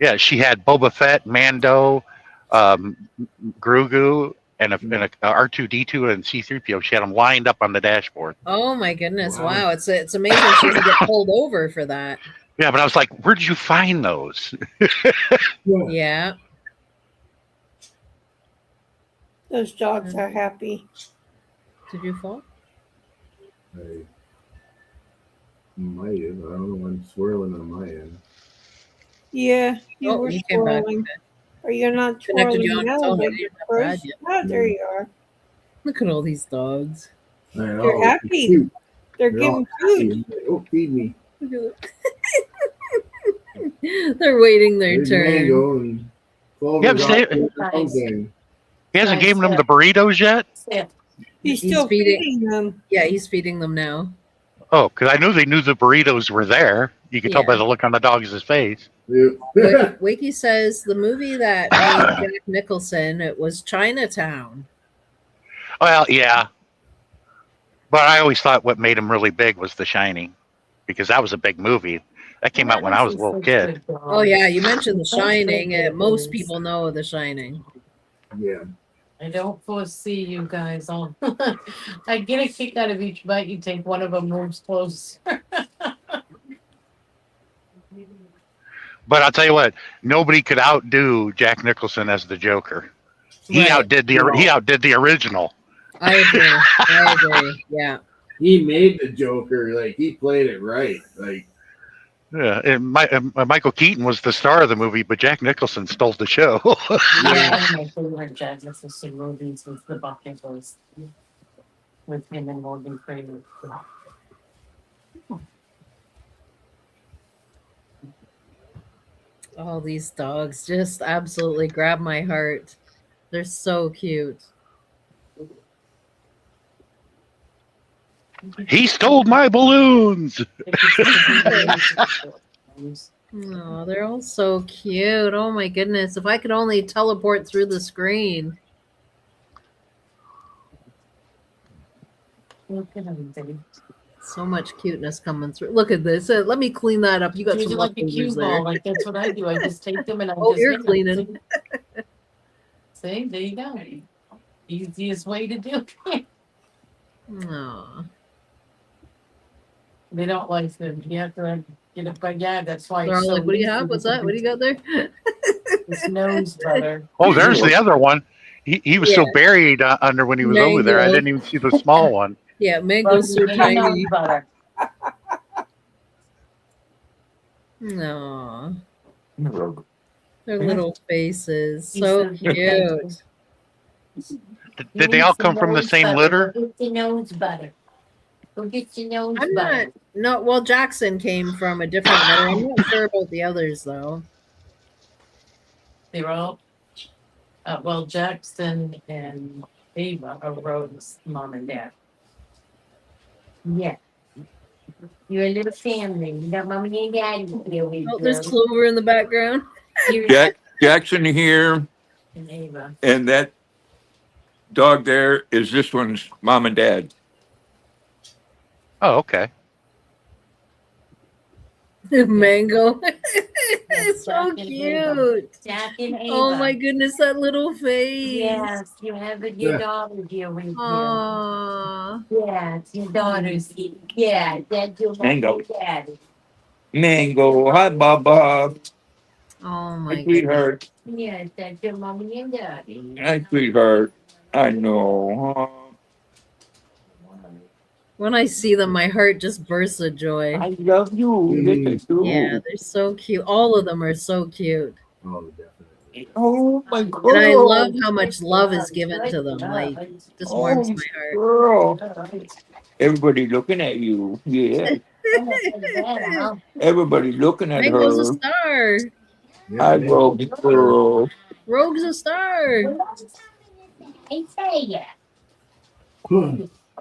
yeah, she had Boba Fett, Mando, Grogu, and a R2D2 and C-3PO. She had them lined up on the dashboard. Oh my goodness! Wow. Wow, it's amazing she doesn't get pulled over for that. Yeah, but I was like, where did you find those? Yeah. Those dogs are happy. Did you fall? I might have. I don't know. I'm swirling on my end. Yeah, you Oh, were you came back. swirling. Or you're not Connected you twirling on now, its own. like It at ain't that bad first. yet. Oh, there you are. Look at all these dogs. I know, They're it's happy. cute. They're They're all giving food. happy. Oh, feed me. Look at They're waiting their There's turn. Mango and Clover's Yeah, off but doing her own Nice. thing. He hasn't Nice, given them yeah. the burritos yet? Yeah. He's He's still feeding- feeding them. Yeah, he's feeding them now. Oh, because I knew they knew the burritos were there. You could tell by Yeah. the look on the dog's face. Yeah. Wakey says the movie that made Jack Nicholson, it was Chinatown. Well, yeah. But I always thought what made him really big was The Shining, because that was a big movie. That came out when I was a little kid. Oh yeah, you mentioned The Such Shining, good and most movies. people know The Shining. Yeah. I don't foresee you guys on. I get a kick out of each bite you take. One of them moves close. But I'll tell you what, nobody could outdo Jack Nicholson as the Joker. He Right. outdid the original. I agree. Yeah. He made the Joker, like he played it right. Like Yeah, and Michael Keaton was the star of the movie, but Jack Nicholson stole the show. Yeah. One of my favorite Jack Nicholson movies was The Bucket List with him and Morgan Freeman. All these dogs just absolutely grab my heart. They're so cute. He stole my balloons. Oh, they're all so cute. Oh my goodness. If I could only teleport through the screen. Look at him, Dave. So much cuteness coming through. Look at this. Let me clean that up. You got Treat some it like a cue leftovers ball. there. Like that's what I do. I just take them and I Oh, just you're hit 'em. cleaning. See, there you go. Easiest way to do it. Aw. They don't like them. You have to get it, but yeah, that's why. They're it's all so like, what do you easy have? What's to that? What do you got there? It's nose butter. Oh, there's the other one. He was so Yeah. buried under when he was over there. I Mango. didn't even see the small one. Yeah, mango's so Nose tiny. butter. No. Yeah. Their little faces. He's So so cute. Did they all come from the same litter? Go get your nose butter. Go get your nose I'm butter. not. No, well, Jackson came from a different litter. I'm not sure about the others, though. They were all, well, Jackson and Ava are Rhoda's mom and dad. Yeah. You're a little family. You got mommy and daddy here with Oh, there's Clover in the background. Jackson here, and Ava. and that dog there is this one's mom and dad. Oh, okay. Mango. Yes, so Jack and Ava. cute. Jack and Ava. Oh my goodness, that little face. Yes, you have it, your Yeah. daughter here with you. Aww. Yeah, it's your daughter's here. Yeah, that's your mom Mango. and daddy. Mango, hi Baba. Oh my Hi goodness. sweetheart. Yes, that's your mommy and daddy. Hi sweetheart. I know. When I see them, my heart just bursts with joy. I love you. Yes, I do. Yeah, they're so cute. All of them are so cute. oh definitely. Oh my God. And I love how much love is given to them. Like, just warms Oh, my heart. girl. Everybody looking at you. Yeah. Everybody looking at Mango's a her. star. I love the girl. Rogue's a star.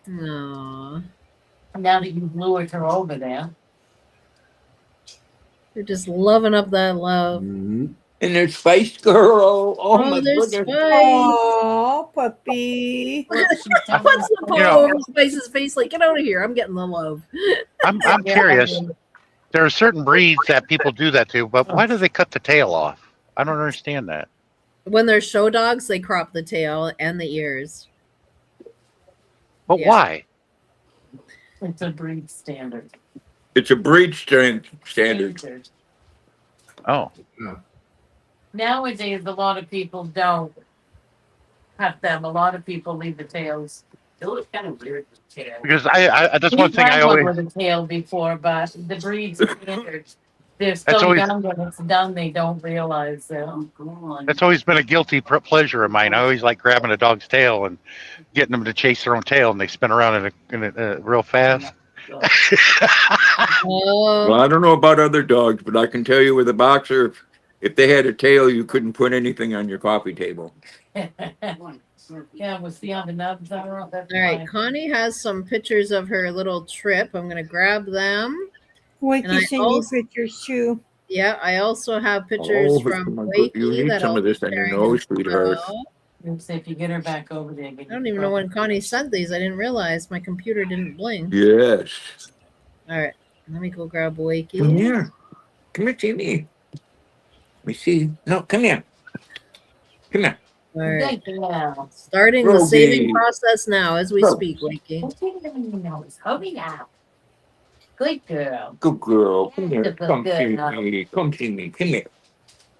Aww. Now that you've lured her over there. They're just loving up that love. Mm-hmm. And there's Spice Girl. Oh, my there's goodness. Spice. Oh, puppy. What's the paw Yeah. over Spice's face? Like, get out of here. I'm getting the love. I'm curious. There are certain breeds that people do that to, but why do they cut the tail off? I don't understand that. When they're show dogs, they crop the tail and the ears. But Yeah. why? It's a breed standard. It's a breed standard. Oh, Nowadays, a lot of people don't cut them. A lot of people leave the tails. It looks kind of weird. because I that's one We've thing I had one always. with a tail before, but the breed standards, they're That's so always- young when it's done, they don't realize that. That's always been a guilty pleasure of mine. I always like grabbing a dog's tail and getting them to chase their own tail, and they spin around real fast. Oh, Well, I don't know about other dogs, but I can tell you with a boxer, If they had a tail, you couldn't put anything on your coffee table. Yeah, we'll see how the nubs are. All right, Connie has some pictures of her little trip. I'm going to grab them. And I Wakey sent you also, pictures too. yeah, I also have pictures Oh, from my God. You Wakey need that some I'll of be this on your sharing nose, as sweetheart. well. Oops, if you get her back over there. I don't even know when Connie sent these. I didn't realize my computer didn't blink. Yes. All right, let me go grab Come Wakey. here. Come here, Timmy. Let me see. No, come here. Come here. All right, Good girl. starting the saving Rogie. process now as we Go. speak, Wakey. What's in your nose? Hurry now. Good girl. Good girl. Come here. Good Come see girl. me. Come see me. Come here.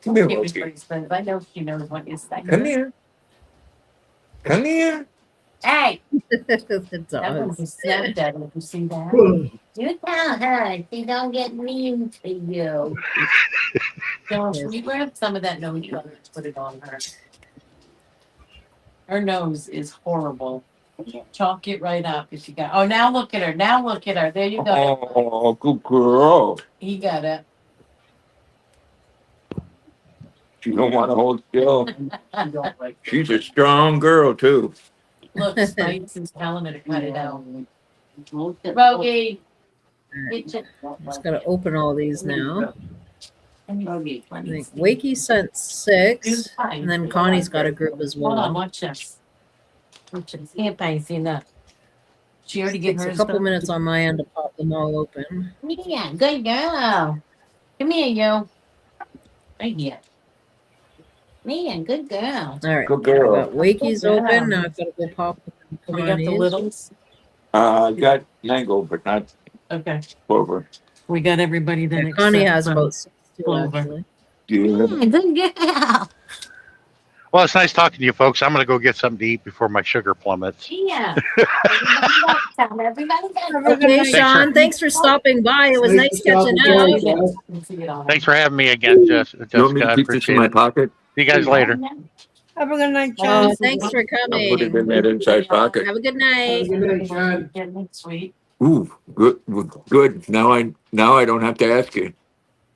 Come here, Give me Rogie. first, but I know she knows what you're saying. Come here. Come here. Hey, The that one dogs. was snapped at her. You see that? You tell her she don't get mean to you. Josh, we grab some of that nose butter and put it on her. Her nose is horrible. Chalk it right up if you got. Oh, now look at her. Now look at her. There you go. Oh, good girl. He got it. She don't want to hold still. She's a strong girl, too. Look, Spice is telling her to cut it out. Rogie. Just got to open all these now. I think Wakey sent 6, and then Connie's got a group as Hold on, well. watch this. Watch this. Can't I see that? She already gave Takes her a couple minutes on my end to pop them all open. Yeah, good girl. Come here, you. Right here. Man, good girl. All right, Good I girl. got Wakey's Good girl. open. Now I've got to go pop We got the Connie's. littles. I got mango, but not Okay. clover. We got everybody that Yeah, Connie except, has about 6 too, Clover. actually. Yeah. Good girl. Well, it's nice talking to you folks. I'm going to go get something to eat before my sugar plummets. Yeah. Everybody got some. Everybody got Have a good Okay, night. Sean, thanks for stopping by. It was nice catching up. Thanks for having me again, You want me Jessica. to I keep this in appreciate my it. pocket? See you guys later. Have a good night, Oh, John. thanks for I'll put it in coming. that inside pocket. Have a good night. Good night, Sean. Sweet. Ooh, good, good. Now I don't have to ask you.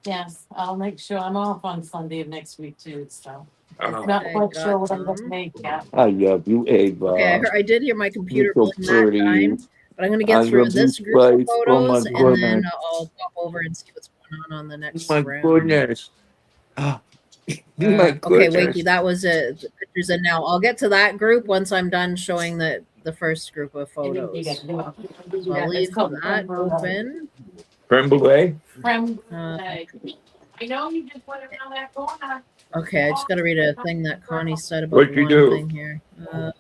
Yes, I'll make sure I'm off on Sunday of next week too, so. Oh, Not I quite got sure what I'm gonna some. make yet. I love you, Ava. Okay, I did hear my computer You're so blink that pretty. time, but I'm going to I get through love you, this group of Spice. Oh my photos and then goodness. I'll pop over and see what's going on the next My round. goodness. Oh, my Okay, goodness. Wakey, that was the pictures in now. I'll get to that group once I'm done showing the first group of photos. So I'll leave that open. Creme brulee? From, Uh, I know you just went around that corner. Okay, I just got to read a thing that Connie said about What'd you one do? thing here. I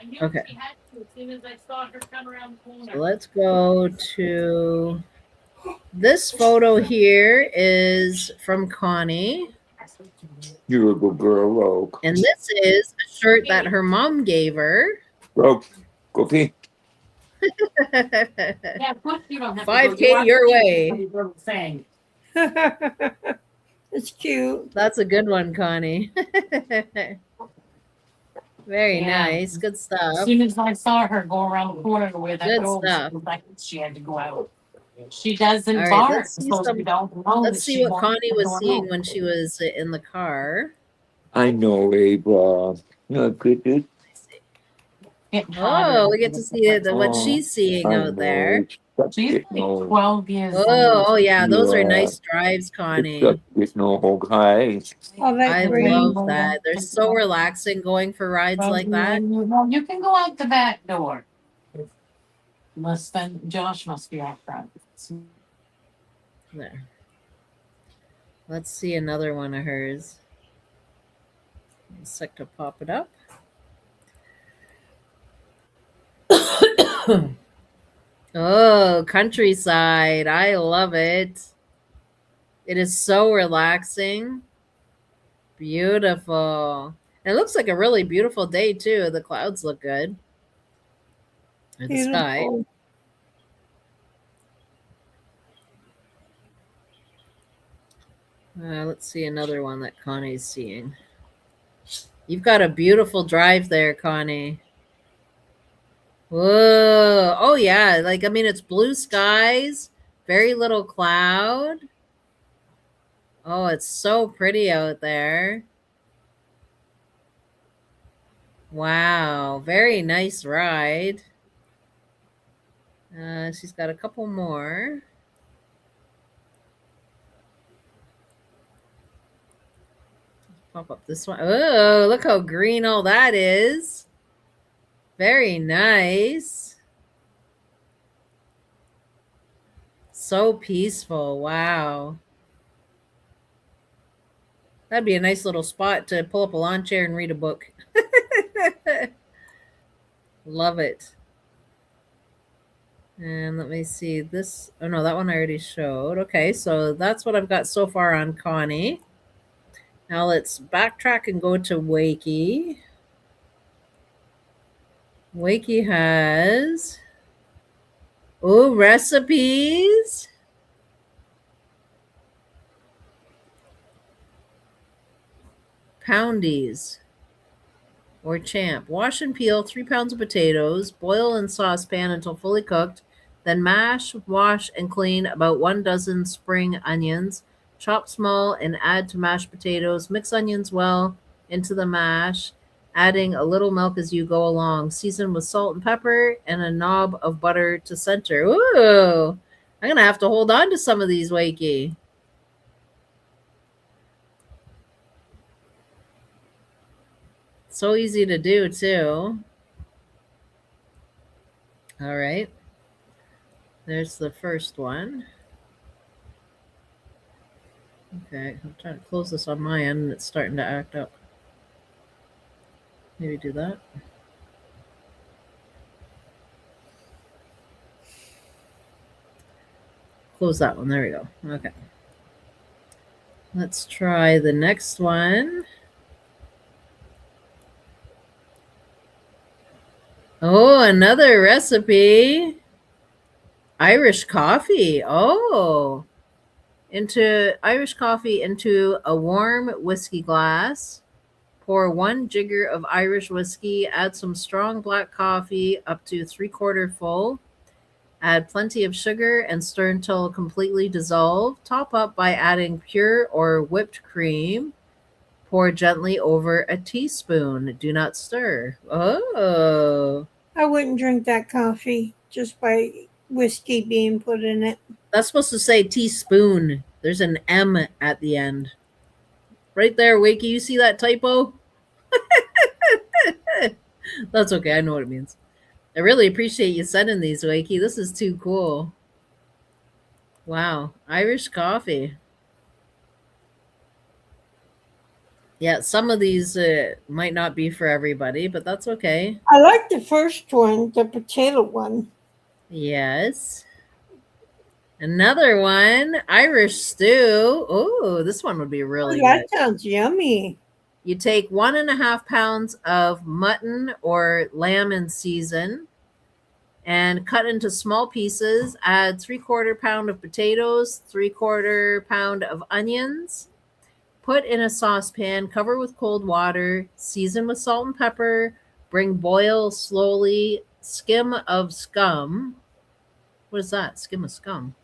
knew Okay. she had to as soon as I saw her come around the corner. So let's go to this photo here is from Connie. You're a good girl, Rogue. And this is a shirt that her mom gave her. Rogue, go pee. Yeah, of course you don't have to go. 5K your way. Saying. It's cute. That's a good one, Connie. Very Yeah. nice. Good As stuff. soon as I saw her go around the corner to where that Good door was, stuff. it was like she had to go out. She doesn't All right, bark, let's see so some- we don't know Let's that see she what wants Connie to was go seeing out. when she was in the car. I know, Ava. You're good. Getting hotter. Oh, we get to see what Oh, she's seeing I out there. know. She's like 12 years Oh, yeah, those are Yeah. nice drives, Connie. It's no whole high. All that I green. love that. They're so relaxing going for rides like that. Well, you can go out the back door. Unless then Josh must be out front. There. Let's see another one of hers. A sec to pop it up. Oh, countryside. I love it. It is so relaxing. Beautiful. And it looks like a really beautiful day, too. The clouds look good. Or the sky. Beautiful. Let's see another one that Connie's seeing. You've got a beautiful drive there, Connie. Whoa. Oh, yeah. Like, I mean, it's blue skies, very little cloud. Oh, it's so pretty out there. Wow, very nice ride. She's got a couple more. Pop up this one. Oh, look how green all that is. Very nice. So peaceful. Wow. That'd be a nice little spot to pull up a lawn chair and read a book. Love it. And let me see this. Oh, no, that one I already showed. Okay, so that's what I've got so far on Connie. Now let's backtrack and go to Wakey. Wakey has, oh, recipes. Poundies or champ. Wash and peel 3 pounds of potatoes. Boil in saucepan until fully cooked. Then mash, wash, and clean about 1 dozen spring onions. Chop small and add to mashed potatoes. Mix onions well into the mash, adding a little milk as you go along. Season with salt and pepper and a knob of butter to center. Ooh, I'm going to have to hold on to some of these, Wakey. So easy to do, too. All right. There's the first one. Okay, I'm trying to close this on my end, and it's starting to act up. Maybe do that. Close that one. There we go. Okay. Let's try the next one. Oh, another recipe. Irish coffee. Oh. Irish coffee into a warm whiskey glass. Pour 1 jigger of Irish whiskey. Add some strong black coffee up to 3/4 full. Add plenty of sugar and stir until completely dissolved. Top up by adding pure or whipped cream. Pour gently over a teaspoon. Do not stir. Oh. I wouldn't drink that coffee just by whiskey being put in it. That's supposed to say teaspoon. There's an M at the end. Right there, Wakey. You see that typo? That's okay. I know what it means. I really appreciate you sending these, Wakey. This is too cool. Wow. Irish coffee. Yeah, some of these might not be for everybody, but that's okay. I like the first one, the potato one. Yes. Another one, Irish stew. Oh, this one would be really that good. sounds yummy. You take 1.5 pounds of mutton or lamb in season and cut into small pieces. Add 3/4 pound of potatoes, 3/4 pound of onions. Put in a saucepan, cover with cold water, season with salt and pepper, bring boil slowly, skim of scum. What is that? Skim of scum.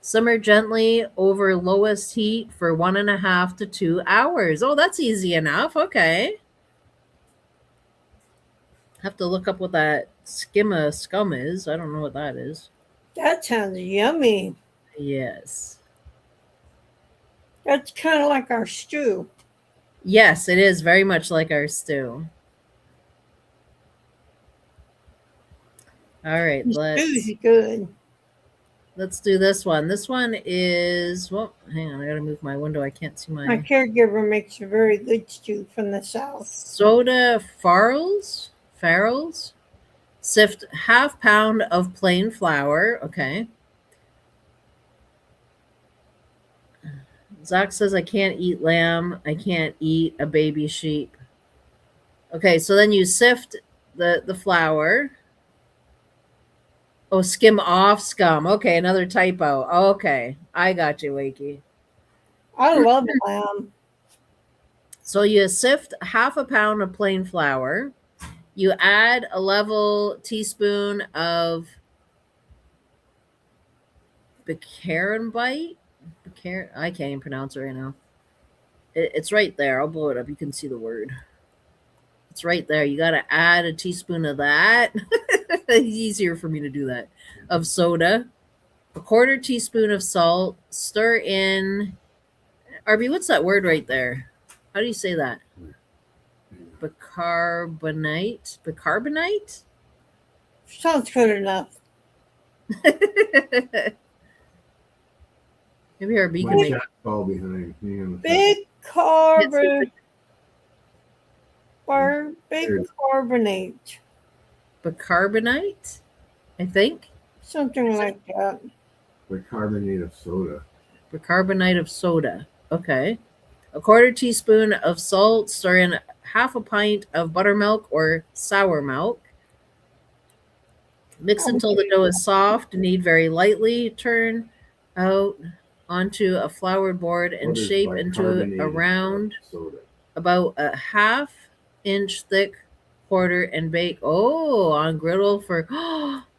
Simmer gently over lowest heat for 1.5 to 2 hours. Oh, that's easy enough. Okay. Have to look up what that skim of scum is. I don't know what that is. That sounds yummy. Yes. That's kind of like our stew. Yes, it is very much like our stew. All right, Stew's good. Let's do this one. This one is, well, hang on, I gotta move my window. I can't see My caregiver makes a very good stew from the south. Soda farls. Sift 1/2 pound of plain flour. Okay. Zach says I can't eat lamb. I can't eat a baby sheep. Okay, so then you sift the flour. Oh, skim off scum. Okay, another typo. Okay, I got you, Wakey. I love lamb. So you sift 1/2 pound of plain flour. You add a level teaspoon of I can't even pronounce it right now. It's right there. I'll blow it up. You can see the word. It's right there. You got to add a teaspoon of that. It's easier for me to do that. Of soda. A quarter teaspoon of salt. Stir in. Arby, what's that word right there? How do you say that? Bicarbonate? Bicarbonate? Sounds good enough. Maybe Arby My can make chat's all behind. Hang on a second. Bicarbonate. bicarbonate, I think. Something like that. Bicarbonate of soda. Bicarbonate of soda. Okay. A quarter teaspoon of salt. Stir in half a pint of buttermilk or sour milk. Mix until the dough is soft. Knead very lightly. Turn out onto a floured board and What is shape into bicarbonate a of round soda? about a half-inch thick quarter and bake. Oh, on griddle for.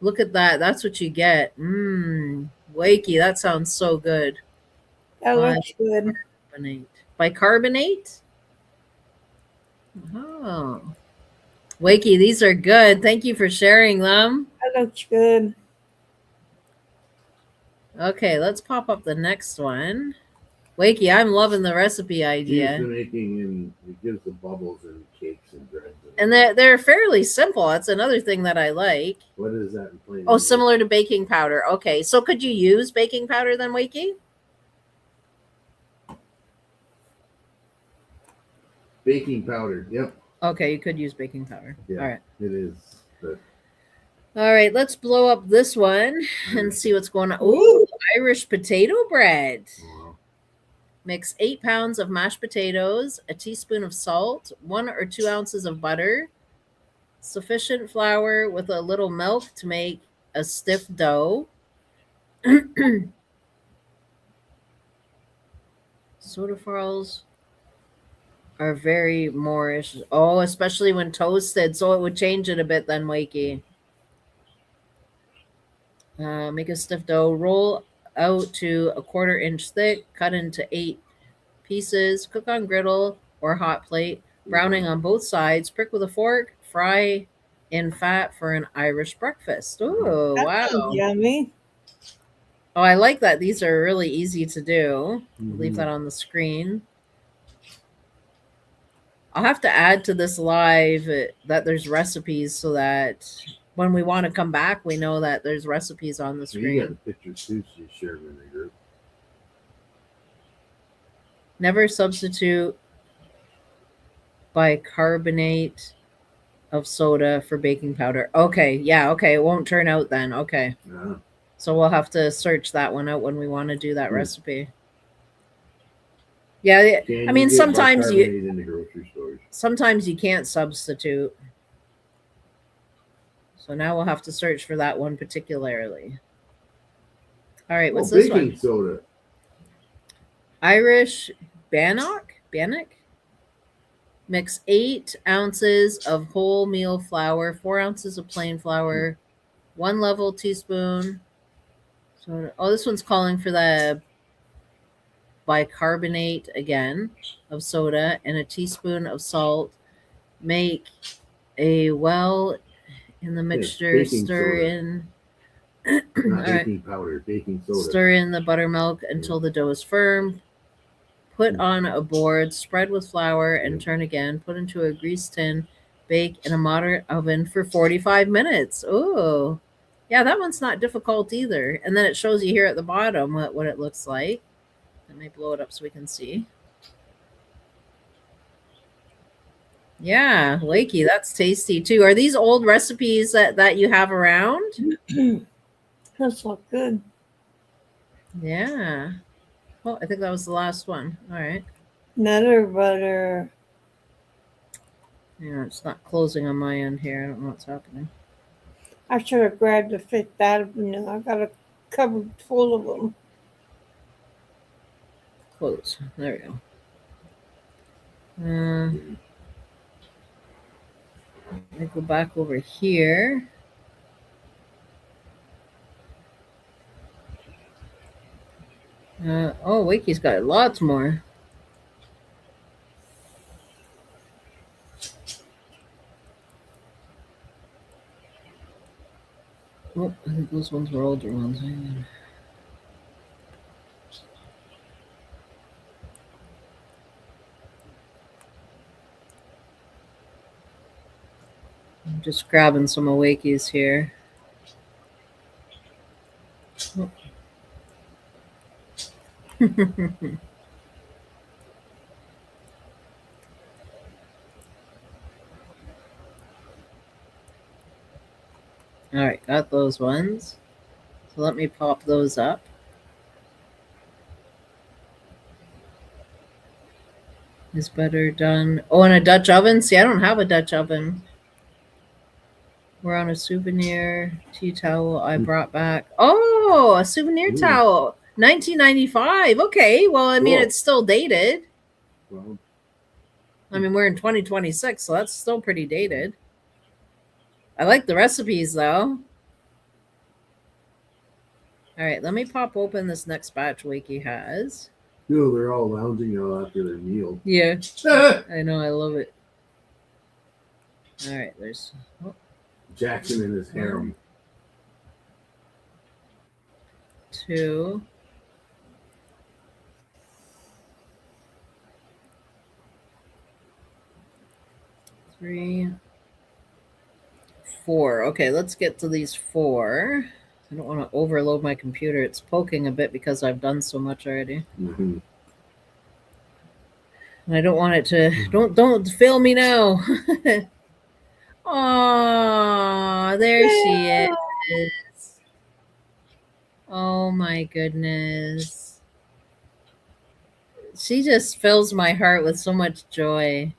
Look at that. That's what you get. Wakey. That sounds so good. That looks good. Bicarbonate. Oh, Wakey, these are good. Thank you for sharing them. That looks good. Okay, let's pop up the next one. Wakey, I'm loving the recipe She's idea. been making, and it gives the bubbles in cakes and breads. And they're fairly simple. That's another thing that I like. What is that in plain Oh, English? similar to baking powder. Okay, so could you use baking powder then, Wakey? Baking powder. Yep, Okay, you could use baking powder. Yeah. All right. it is. But All right, let's blow up this one and see what's going on. Ooh, Irish potato bread. wow. Mix 8 pounds of mashed potatoes, a teaspoon of salt, 1 or 2 ounces of butter, sufficient flour with a little milk to make a stiff dough. Soda farls are very Moorish. Oh, especially when toasted. So it would change it a bit then, Wakey. Make a stiff dough. Roll out to a 1/4 inch thick. Cut into 8 pieces. Cook on griddle or hot plate. Browning on both sides. Prick with a fork. Fry in fat for an Irish breakfast. Oh, That wow. sounds yummy. Oh, I like that. These are really easy to do. Leave Mhm. that on the screen. I'll have to add to this live that there's recipes so that when we want to come back, we know that there's recipes on the So you got screen. the pictures too, so you share them in the group. Never substitute bicarbonate of soda for baking powder. Okay, yeah, okay. It won't turn out then. Okay. Yeah. So we'll have to search that one out when we want to do that Hmm. recipe. Yeah, Can I mean, you get sometimes you bicarbonate in the grocery stores? sometimes you can't substitute. So now we'll have to search for that one particularly. All right, what's this baking one? soda. Irish bannock? Mix 8 ounces of wholemeal flour, 4 ounces of plain flour, 1 level teaspoon. So, this one's calling for the bicarbonate again of soda and a teaspoon of salt. Make a well in the mixture. baking Stir soda. in. Not All right. baking powder, baking soda. Stir in the buttermilk until the dough is firm. Put on a board, spread with flour, and turn again. Put into a greased tin. Bake in a moderate oven for 45 minutes. Oh, yeah, that one's not difficult either. And then it shows you here at the bottom what it looks like. Let me blow it up so we can see. Yeah, Wakey, that's tasty too. Are these old recipes that you have around? Those look good. Yeah. Well, I think that was the last one. All right. Nutter butter. Yeah, it's not closing on my end here. I don't know what's happening. I should have grabbed a fit that. I got a cupboard full of them. Close. There we go. Let me go back over here. Oh, Wakey's got lots more. Oh, I think those ones were older ones. Hang on. I'm just grabbing some Wakey's here. Oh. All right, got those ones. So let me pop those up. Is butter done? Oh, in a Dutch oven? See, I don't have a Dutch oven. We're on a souvenir tea towel I brought back. Oh, a souvenir towel. 1995. Okay. Well, I mean, Cool. it's still dated. Well, I mean, we're in 2026, so that's still pretty dated. I like the recipes, though. All right, let me pop open this next batch Wakey has. they're all lounging out after their meal. Yeah, I know. I love it. All right, there's Jackson and his harem. 2. 3, 4. Okay, let's get to these 4. I don't want to overload my computer. It's poking a bit because I've done so much already. Mm-hmm. And I don't want it to don't fail me now. Aw, there she is. Oh my goodness. She just fills my heart with so much joy.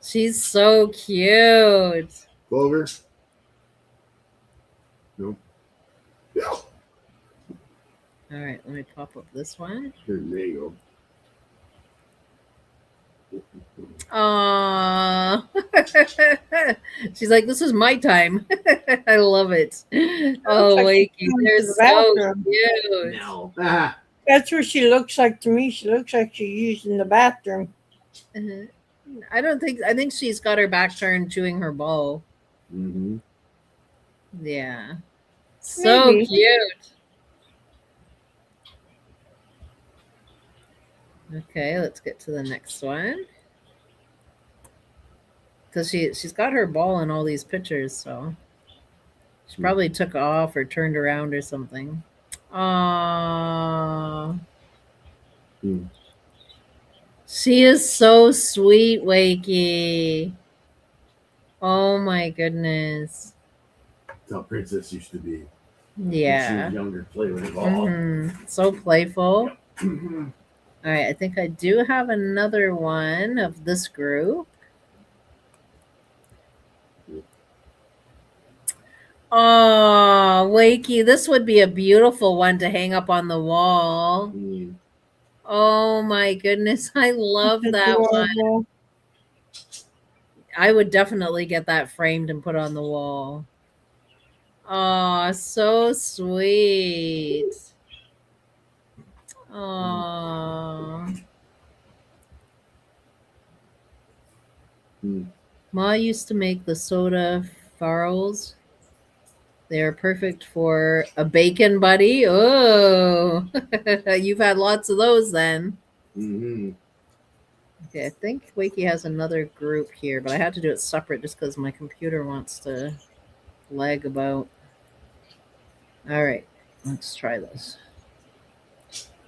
She's so cute. Clover? Nope. Yeah. All right, let me pop up this one. There you go. Aww. She's like, this is my time. I love it. Oh, like Wakey, she's going they're to the so bathroom. cute. No. Ah. That's what she looks like to me. She looks like she's using the bathroom. Uh-huh. I think she's got her back turned chewing her ball. Mm-hmm. Yeah. So Maybe. cute. Okay, let's get to the next one. Because she's got her ball in all these pictures, so she probably took off or turned around or something. Aww. Hmm. She is so sweet, Wakey. Oh my goodness. That's how Princess used to be. Yeah. When she was younger, play with it all. Mm-hmm. So playful. Mm-hmm. All right, I think I do have another one of this group. Oh, Wakey, this would be a beautiful one to hang up on the wall. Mm. Oh my goodness, I love It's that one. adorable. I would definitely get that framed and put on the wall. Oh, so sweet. Oh. Mm. Ma used to make the soda farls. They are perfect for a bacon buddy. Oh, you've had lots of those then. Mm-hmm. Okay, I think Wakey has another group here, but I had to do it separate just because my computer wants to lag about. All right, let's try this.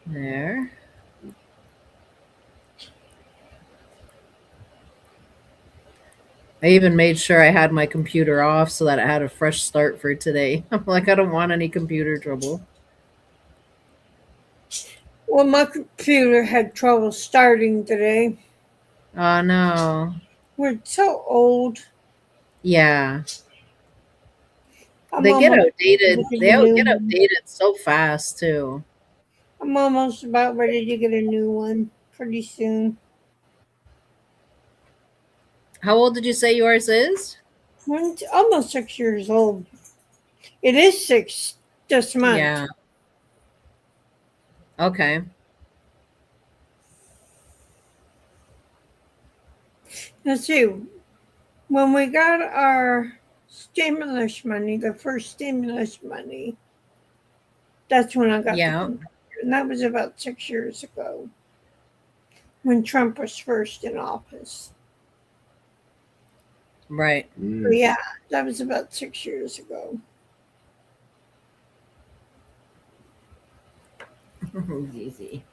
There. I even made sure I had my computer off so that I had a fresh start for today. I'm like, I don't want any computer trouble. Well, my computer had trouble starting today. Oh, no. We're so old. Yeah. I'm They get almost outdated. ready to They get a new get one. outdated so fast, too. I'm almost about ready to get a new one pretty soon. How old did you say yours is? It's almost 6 years old. It is 6 this month. Yeah. Okay. Let's see. When we got our stimulus money, the first stimulus money, that's when I got the Yeah. computer. And that was about 6 years ago when Trump was first in office. Right. So yeah, that was about 6 years ago. Easy.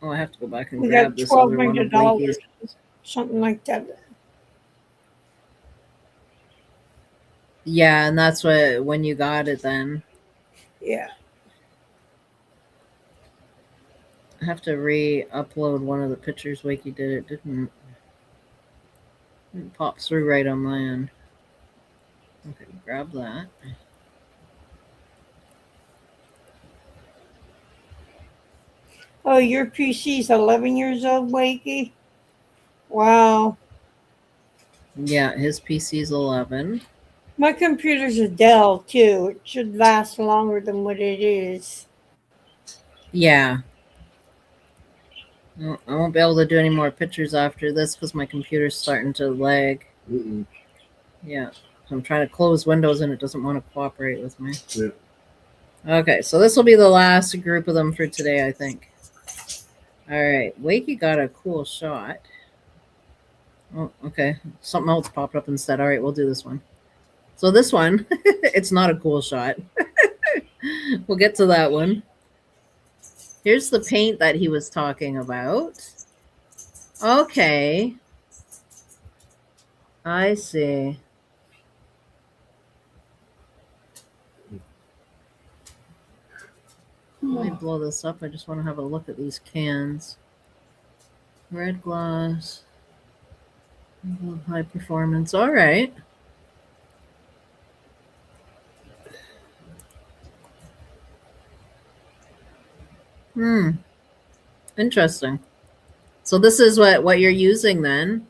Oh, I have to go back and We grab got this other one of $1,200, Wakey's. something like that. Yeah, and that's what when you got it then. Yeah. I have to re-upload one of the pictures Wakey did. It didn't pop through right on my end. Okay, grab that. Oh, your PC's 11 years old, Wakey? Wow. Yeah, his PC's 11. My computer's a Dell, too. It should last longer than what it is. Yeah. No, I won't be able to do any more pictures after this because my computer's starting to lag. Mm-mm. Yeah. So I'm trying to close Windows and it doesn't want to cooperate with me. Yeah. Okay, so this will be the last group of them for today, I think. All right, Wakey got a cool shot. Oh, okay. Something else popped up instead. All right, we'll do this one. So this one, it's not a cool shot. We'll get to that one. Here's the paint that he was talking about. Okay. I see. Let me blow this up. I just want to have a look at these cans. Red gloss. High performance. All right. Interesting. So this is what you're using then.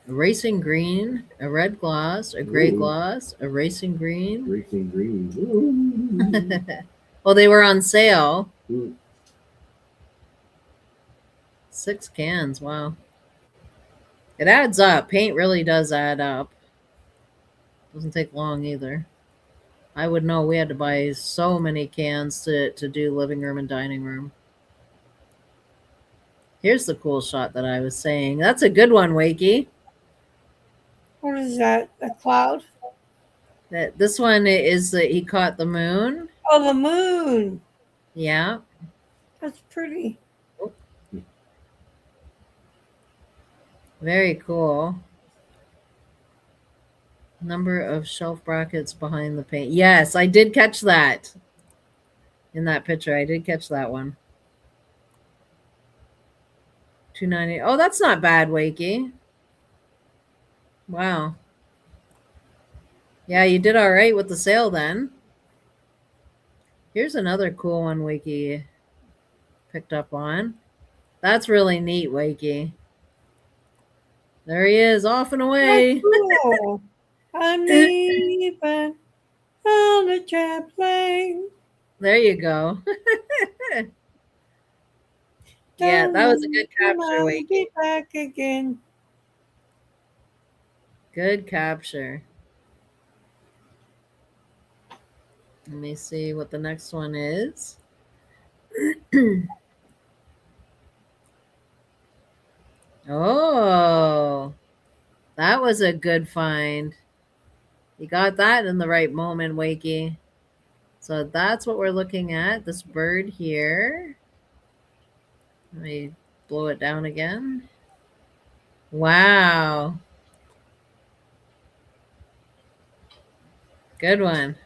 A racing green, a red gloss, a gray Ooh. gloss, a racing green. Racing green. Ooh. Well, they were on sale. Ooh. 6 cans. Wow. It adds up. Paint really does add up. Doesn't take long either. I would know we had to buy so many cans to do living room and dining room. Here's the cool shot that I was saying. That's a good one, Wakey. What is that? A cloud? This one is that he caught the moon. Oh, the moon. Yeah. That's pretty. Very cool. Number of shelf brackets behind the paint. Yes, I did catch that. In that picture, I did catch that one. $2.90. Oh, that's not bad, Wakey. Wow. Yeah, you did all right with the sale then. Here's another cool one Wakey picked up on. That's really neat, Wakey. There he is, off and away. Oh, cool. I'm leaving on the jet plane. There you go. Yeah, that was a good capture, I'll Wakey. be back again. Good capture. Let me see what the next one is. Oh, that was a good find. You got that in the right moment, Wakey. So that's what we're looking at. This bird here. Let me blow it down again. Wow. Good one.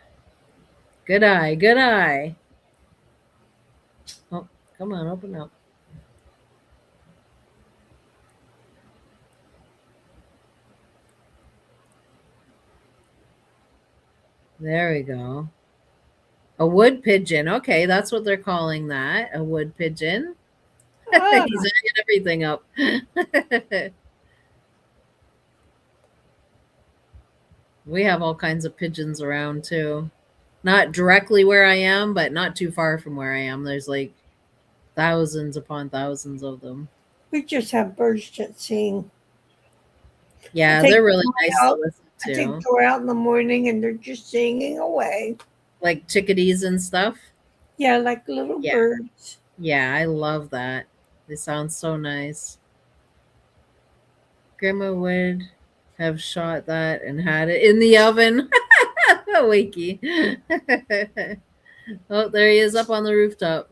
Good eye. Good eye. Oh, come on, open up. There we go. A wood pigeon. Okay, that's what they're calling that. A wood pigeon. Ah, He's hanging everything up. We have all kinds of pigeons around too. Not directly where I am, but not too far from where I am. There's like thousands upon thousands of them. We just have birds that sing. Yeah, take they're really Joy nice to out. listen I take to. Joy out in the morning and they're just singing away. Like chickadees and stuff. Yeah, like little Yeah. birds. Yeah, I love that. They sound so nice. Grandma would have shot that and had it in the oven. Wakey. Oh, there he is up on the rooftop.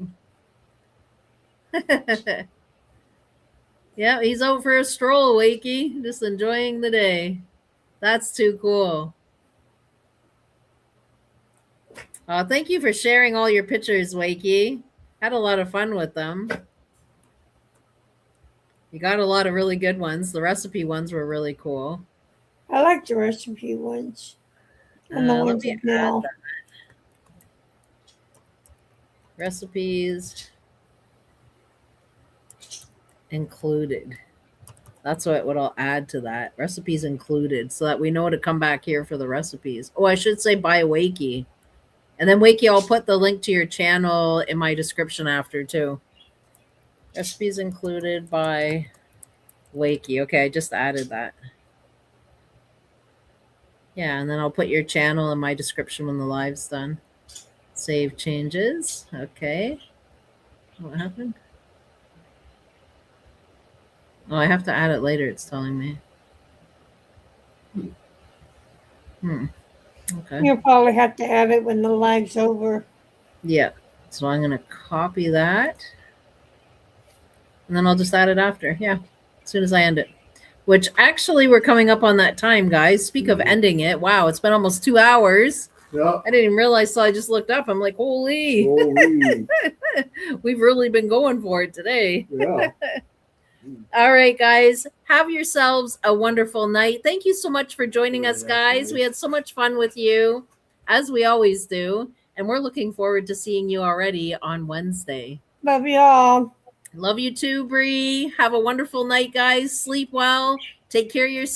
Yeah, he's out for a stroll, Wakey. Just enjoying the day. That's too cool. Thank you for sharing all your pictures, Wakey. Had a lot of fun with them. You got a lot of really good ones. The recipe ones were really cool. I like the recipe ones. And the Let ones me of now. add that. Recipes included. That's what I'll add to that. Recipes included, so that we know to come back here for the recipes. Oh, I should say by Wakey. And then Wakey, I'll put the link to your channel in my description after too. Recipes included by Wakey. Okay, I just added that. Yeah, and then I'll put your channel in my description when the live's done. Save changes. Okay. What happened? Oh, I have to add it later, it's telling me. Okay. You'll probably have to add it when the live's over. Yeah. So I'm going to copy that. And then I'll just add it after. Yeah. As soon as I end it. Which actually we're coming up on that time, guys. Speak of ending it. Wow, it's been almost 2 hours. Yep. I didn't even realize, so I just looked up. I'm like, holy. Holy. We've really been going for it today. Yeah. All right, guys. Have yourselves a wonderful night. Thank you so much for joining us, guys. We had so much fun with you, as we always do. And we're looking forward to seeing you already on Wednesday. Love y'all. Love you too, Bree. Have a wonderful night, guys. Sleep well. Take care of yourself.